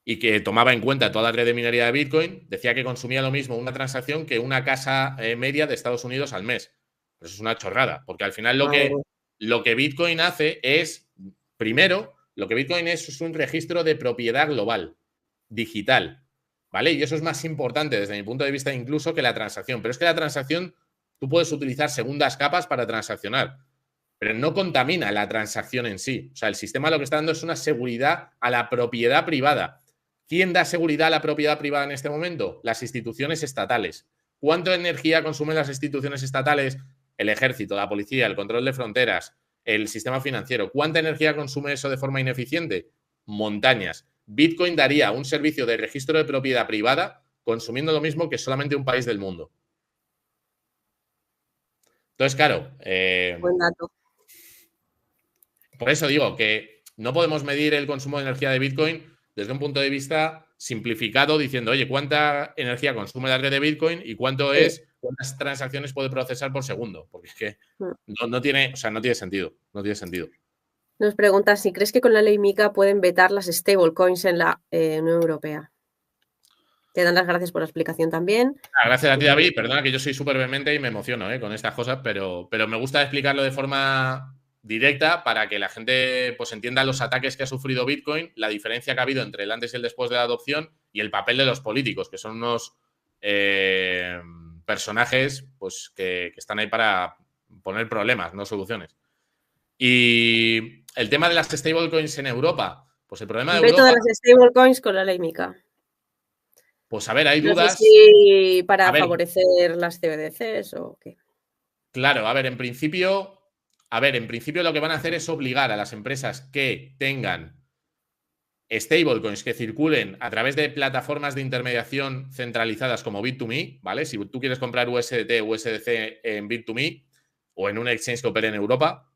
y que tomaba en cuenta toda la red de minería de Bitcoin, decía que consumía lo mismo una transacción que una casa media de Estados Unidos al mes. Pues es una chorrada, porque al final lo que Bitcoin hace es, primero, lo que Bitcoin es un registro de propiedad global, digital, ¿vale? Y eso es más importante desde mi punto de vista incluso que la transacción. Pero es que la transacción, tú puedes utilizar segundas capas para transaccionar, pero no contamina la transacción en sí. O sea, el sistema lo que está dando es una seguridad a la propiedad privada. ¿Quién da seguridad a la propiedad privada en este momento? Las instituciones estatales. ¿Cuánta energía consumen las instituciones estatales? El ejército, la policía, el control de fronteras, el sistema financiero. ¿Cuánta energía consume eso de forma ineficiente? Montañas. Bitcoin daría un servicio de registro de propiedad privada consumiendo lo mismo que solamente un país del mundo. Entonces, claro, buen dato. Por eso digo que no podemos medir el consumo de energía de Bitcoin desde un punto de vista simplificado, diciendo, oye, ¿cuánta energía consume la red de Bitcoin y cuántas transacciones puede procesar por segundo? Porque es que no tiene sentido. No tiene sentido. Nos pregunta si crees que con la ley MiCA pueden vetar las stablecoins en la Unión Europea. Te dan las gracias por la explicación también. Gracias a ti, David. Perdona que yo soy súper vehemente y me emociono con estas cosas, pero me gusta explicarlo de forma directa para que la gente pues entienda los ataques que ha sufrido Bitcoin, la diferencia que ha habido entre el antes y el después de la adopción y el papel de los políticos, que son unos personajes pues, que están ahí para poner problemas, no soluciones. Y el tema de las stablecoins en Europa, pues el problema de Veto Europa... de las stablecoins con la ley MiCA. Pues a ver, hay No dudas. sé si para favorecer las CBDCs o qué. Claro, a ver, en principio lo que van a hacer es obligar a las empresas que tengan stablecoins que circulen a través de plataformas de intermediación centralizadas como Bit2Me, ¿vale? Si tú quieres comprar USDT o USDC en Bit2Me o en un exchange que opere en Europa,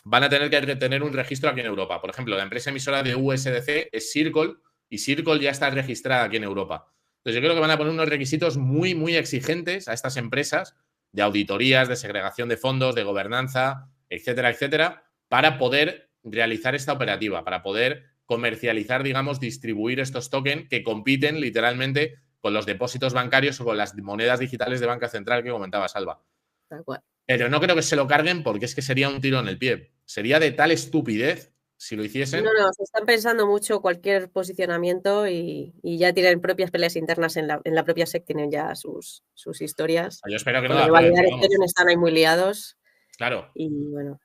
van a tener que tener un registro aquí en Europa. Por ejemplo, la empresa emisora de USDC es Circle y Circle ya está registrada aquí en Europa. Entonces yo creo que van a poner unos requisitos muy, muy exigentes a estas empresas de auditorías, de segregación de fondos, de gobernanza, etcétera, etcétera, para poder realizar esta operativa, para poder comercializar, digamos, distribuir estos tokens que compiten literalmente con los depósitos bancarios o con las monedas digitales de banca central que comentaba Salva. Tal cual. Pero no creo que se lo carguen porque es que sería un tiro en el pie. Sería de tal estupidez si lo hiciesen. No, se están pensando mucho cualquier posicionamiento y ya tienen propias peleas internas en la propia SEC, tienen ya sus historias. Yo espero que Con no lo de la aprueben, validar pero vamos. Ethereum están ahí muy liados. Claro. Y bueno.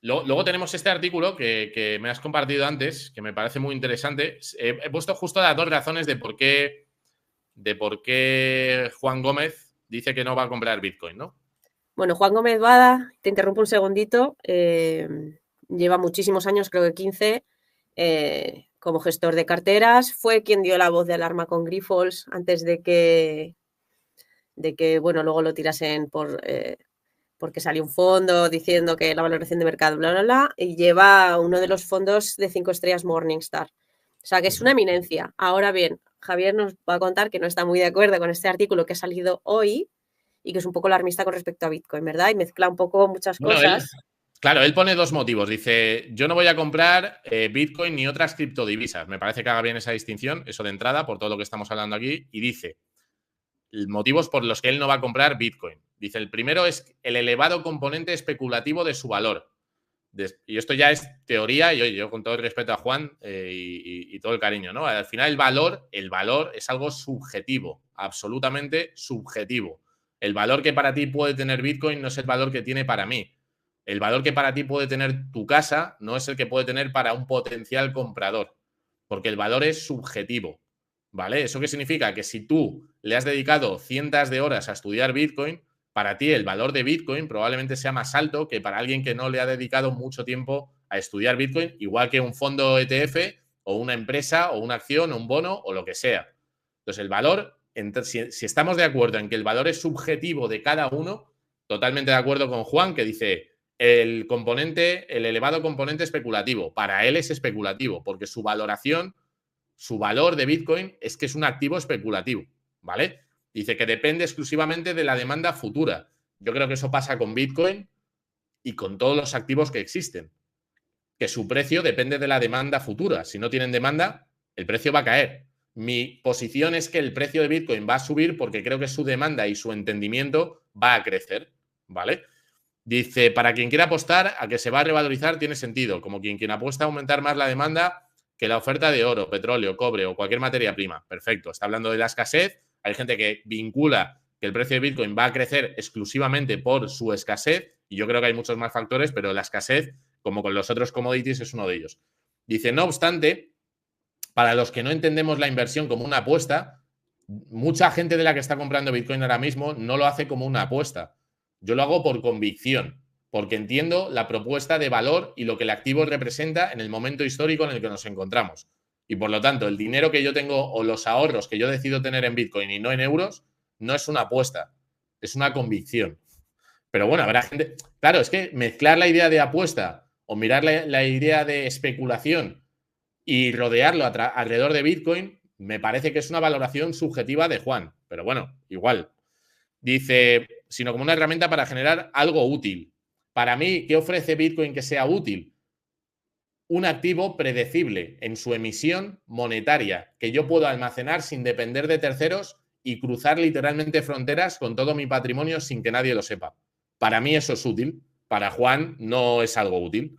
Luego tenemos este artículo que me has compartido antes, que me parece muy interesante. He puesto justo las dos razones de por qué Juan Gómez dice que no va a comprar Bitcoin, ¿no? Bueno, Juan Gómez Bada, te interrumpo un segundito, lleva muchísimos años, creo que 15, como gestor de carteras. Fue quien dio la voz de alarma con Grifols antes de que bueno, luego lo tirasen porque salió un fondo diciendo que la valoración de mercado, bla, bla, bla, y lleva uno de los fondos de 5 estrellas Morningstar. O sea, que es una eminencia. Ahora bien, Javier nos va a contar que no está muy de acuerdo con este artículo que ha salido hoy y que es un poco alarmista con respecto a Bitcoin, ¿verdad? Y mezcla un poco muchas cosas. Él pone dos motivos. Dice, yo no voy a comprar Bitcoin ni otras criptodivisas. Me parece que haga bien esa distinción, eso de entrada, por todo lo que estamos hablando aquí. Y dice, motivos por los que él no va a comprar Bitcoin. Dice, el primero es el elevado componente especulativo de su valor. Y esto ya es teoría, y yo con todo el respeto a Juan y todo el cariño, ¿no? Al final el valor es algo subjetivo, absolutamente subjetivo. El valor que para ti puede tener Bitcoin no es el valor que tiene para mí. El valor que para ti puede tener tu casa no es el que puede tener para un potencial comprador, porque el valor es subjetivo, ¿vale? ¿Eso qué significa? Que si tú le has dedicado cientos de horas a estudiar Bitcoin, para ti el valor de Bitcoin probablemente sea más alto que para alguien que no le ha dedicado mucho tiempo a estudiar Bitcoin, igual que un fondo ETF o una empresa o una acción o un bono o lo que sea. Entonces, el valor, si estamos de acuerdo en que el valor es subjetivo de cada uno, totalmente de acuerdo con Juan, que dice el elevado componente especulativo. Para él es especulativo, porque su valoración, su valor de Bitcoin es que es un activo especulativo, ¿vale? Dice que depende exclusivamente de la demanda futura. Yo creo que eso pasa con Bitcoin y con todos los activos que existen. Que su precio depende de la demanda futura. Si no tienen demanda, el precio va a caer. Mi posición es que el precio de Bitcoin va a subir porque creo que su demanda y su entendimiento va a crecer, ¿vale? Dice, para quien quiera apostar a que se va a revalorizar tiene sentido, como quien apuesta a aumentar más la demanda que la oferta de oro, petróleo, cobre o cualquier materia prima. Perfecto. Está hablando de la escasez. Hay gente que vincula que el precio de Bitcoin va a crecer exclusivamente por su escasez, y yo creo que hay muchos más factores, pero la escasez, como con los otros commodities, es uno de ellos. Dice, no obstante, para los que no entendemos la inversión como una apuesta, mucha gente de la que está comprando Bitcoin ahora mismo no lo hace como una apuesta. Yo lo hago por convicción, porque entiendo la propuesta de valor y lo que el activo representa en el momento histórico en el que nos encontramos. Y por lo tanto, el dinero que yo tengo o los ahorros que yo decido tener en Bitcoin y no en euros, no es una apuesta, es una convicción. Pero bueno, habrá gente... Claro, es que mezclar la idea de apuesta o mirar la idea de especulación y rodearlo alrededor de Bitcoin, me parece que es una valoración subjetiva de Juan. Pero bueno, igual. Dice, sino como una herramienta para generar algo útil. Para mí, ¿qué ofrece Bitcoin que sea útil? Un activo predecible en su emisión monetaria, que yo puedo almacenar sin depender de terceros y cruzar literalmente fronteras con todo mi patrimonio sin que nadie lo sepa. Para mí eso es útil. Para Juan no es algo útil.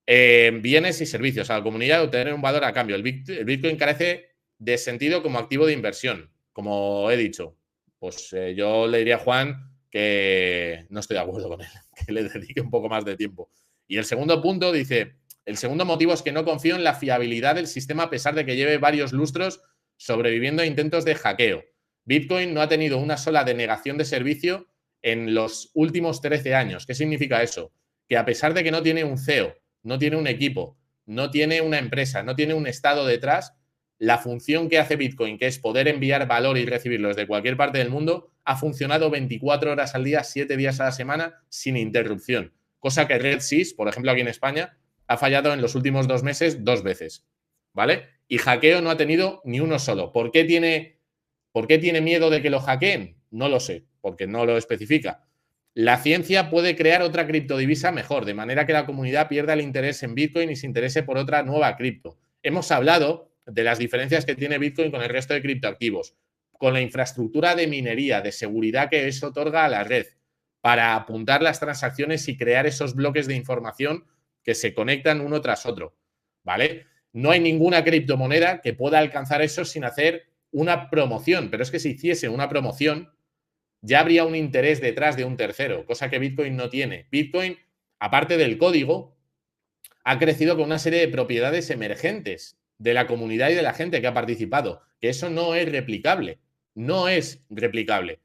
Bienes y servicios a la comunidad, obtener un valor a cambio. El Bitcoin carece de sentido como activo de inversión, como he dicho. Pues yo le diría a Juan que no estoy de acuerdo con él, que le dedique un poco más de tiempo. Y el segundo punto dice, el segundo motivo es que no confío en la fiabilidad del sistema a pesar de que lleve varios lustros sobreviviendo a intentos de hackeo. Bitcoin no ha tenido una sola denegación de servicio en los últimos 13 años. ¿Qué significa eso? Que a pesar de que no tiene un CEO, no tiene un equipo, no tiene una empresa, no tiene un estado detrás, la función que hace Bitcoin, que es poder enviar valor y recibirlo desde cualquier parte del mundo, ha funcionado 24 horas al día, 7 días a la semana, sin interrupción. Cosa que RedSys, por ejemplo, aquí en España, ha fallado en los últimos 2 meses 2 veces. ¿Vale? Y hackeo no ha tenido ni uno solo. ¿Por qué tiene miedo de que lo hackeen? No lo sé, porque no lo especifica. La ciencia puede crear otra criptodivisa mejor, de manera que la comunidad pierda el interés en Bitcoin y se interese por otra nueva cripto. Hemos hablado de las diferencias que tiene Bitcoin con el resto de criptoactivos, con la infraestructura de minería, de seguridad que eso otorga a la red, para apuntar las transacciones y crear esos bloques de información que se conectan uno tras otro. ¿Vale? No hay ninguna criptomoneda que pueda alcanzar eso sin hacer una promoción, pero es que si hiciese una promoción, ya habría un interés detrás de un tercero, cosa que Bitcoin no tiene. Bitcoin, aparte del código, ha crecido con una serie de propiedades emergentes de la comunidad y de la gente que ha participado, que eso no es replicable. No es replicable.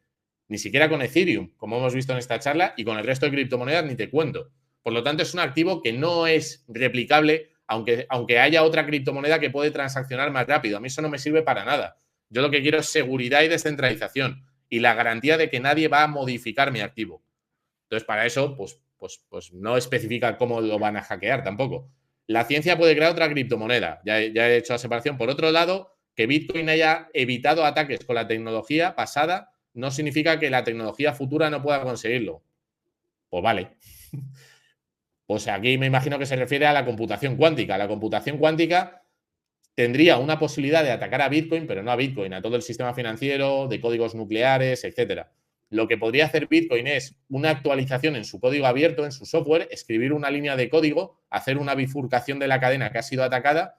Ni siquiera con Ethereum, como hemos visto en esta charla, y con el resto de criptomonedas ni te cuento. Por lo tanto, es un activo que no es replicable, aunque haya otra criptomoneda que puede transaccionar más rápido. A mí eso no me sirve para nada. Yo lo que quiero es seguridad y descentralización y la garantía de que nadie va a modificar mi activo. Entonces, para eso, pues no especifica cómo lo van a hackear tampoco. La ciencia puede crear otra criptomoneda. Ya he hecho la separación. Por otro lado, que Bitcoin haya evitado ataques con la tecnología pasada no significa que la tecnología futura no pueda conseguirlo. Pues vale. Pues aquí me imagino que se refiere a la computación cuántica. La computación cuántica tendría una posibilidad de atacar a Bitcoin, pero no a Bitcoin, a todo el sistema financiero, de códigos nucleares, etcétera. Lo que podría hacer Bitcoin es una actualización en su código abierto, en su software, escribir una línea de código, hacer una bifurcación de la cadena que ha sido atacada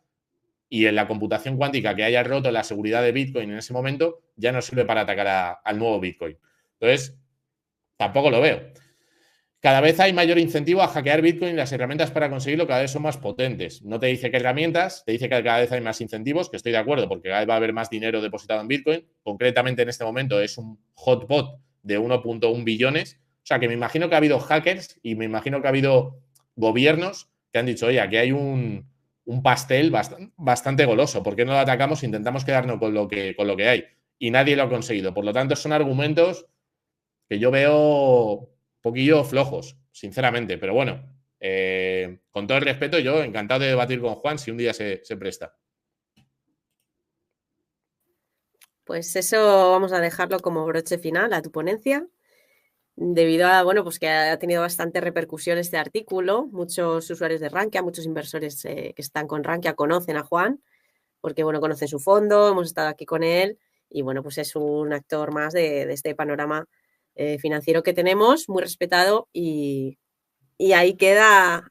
y en la computación cuántica que haya roto la seguridad de Bitcoin en ese momento ya no sirve para atacar al nuevo Bitcoin. Entonces, tampoco lo veo. Cada vez hay mayor incentivo a hackear Bitcoin y las herramientas para conseguirlo cada vez son más potentes. No te dice qué herramientas, te dice que cada vez hay más incentivos, que estoy de acuerdo porque cada vez va a haber más dinero depositado en Bitcoin. Concretamente en este momento es un hotbot de 1.1 billones. O sea que me imagino que ha habido hackers y me imagino que ha habido gobiernos que han dicho, oye, aquí hay un pastel bastante goloso. ¿Por qué no lo atacamos? Intentamos quedarnos con lo que hay. Y nadie lo ha conseguido. Por lo tanto, son argumentos que yo veo poquillo flojos, sinceramente, pero bueno, con todo el respeto, yo encantado de debatir con Juan si un día se presta. Pues eso vamos a dejarlo como broche final a tu ponencia, debido a, bueno, pues que ha tenido bastante repercusión este artículo. Muchos usuarios de Rankia, muchos inversores que están con Rankia conocen a Juan, porque, bueno, conocen su fondo, hemos estado aquí con él y, bueno, pues es un actor más de este panorama financiero que tenemos, muy respetado y ahí queda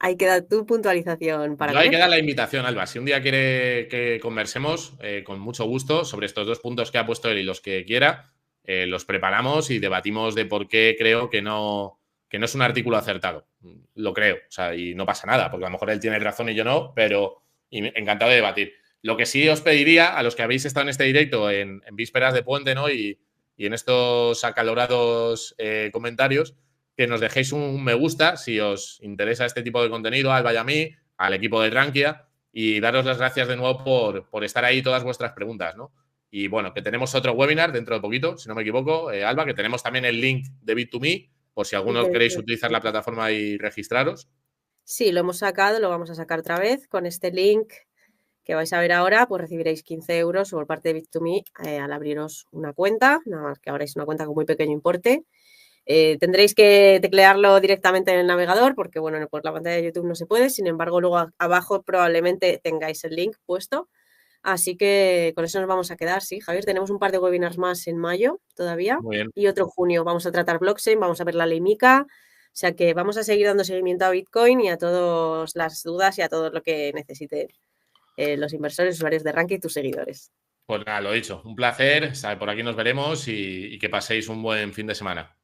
tu puntualización para Yo ahí comer. queda la invitación, Alba. Si un día quiere que conversemos, con mucho gusto, sobre estos dos puntos que ha puesto él y los que quiera, los preparamos y debatimos de por qué creo que no es un artículo acertado. Lo creo, o sea, y no pasa nada, porque a lo mejor él tiene razón y yo no, pero encantado de debatir. Lo que sí os pediría a los que habéis estado en este directo en vísperas de puente, ¿no? Y en estos acalorados comentarios, que nos dejéis un me gusta si os interesa este tipo de contenido, a Alba y a mí, al equipo de Rankia, y daros las gracias de nuevo por estar ahí todas vuestras preguntas, ¿no? Y bueno, que tenemos otro webinar dentro de poquito, si no me equivoco, Alba, que tenemos también el link de Bit2Me, por si alguno queréis utilizar la plataforma y registraros. Sí, lo hemos sacado, lo vamos a sacar otra vez con este link que vais a ver ahora, pues recibiréis 15 euros por parte de Bit2Me al abriros una cuenta, nada más que abráis una cuenta con muy pequeño importe. Tendréis que teclearlo directamente en el navegador porque, bueno, por la pantalla de YouTube no se puede, sin embargo, luego abajo probablemente tengáis el link puesto. Así que con eso nos vamos a quedar, sí, Javier. Tenemos un par de webinars más en mayo todavía Muy bien. y otro en junio. Vamos a tratar blockchain, vamos a ver la ley MiCA. O sea que vamos a seguir dando seguimiento a Bitcoin y a todas las dudas y a todo lo que necesiten los inversores, usuarios de Rankia y tus seguidores. Pues nada, lo dicho, un placer. Por aquí nos veremos y que paséis un buen fin de semana.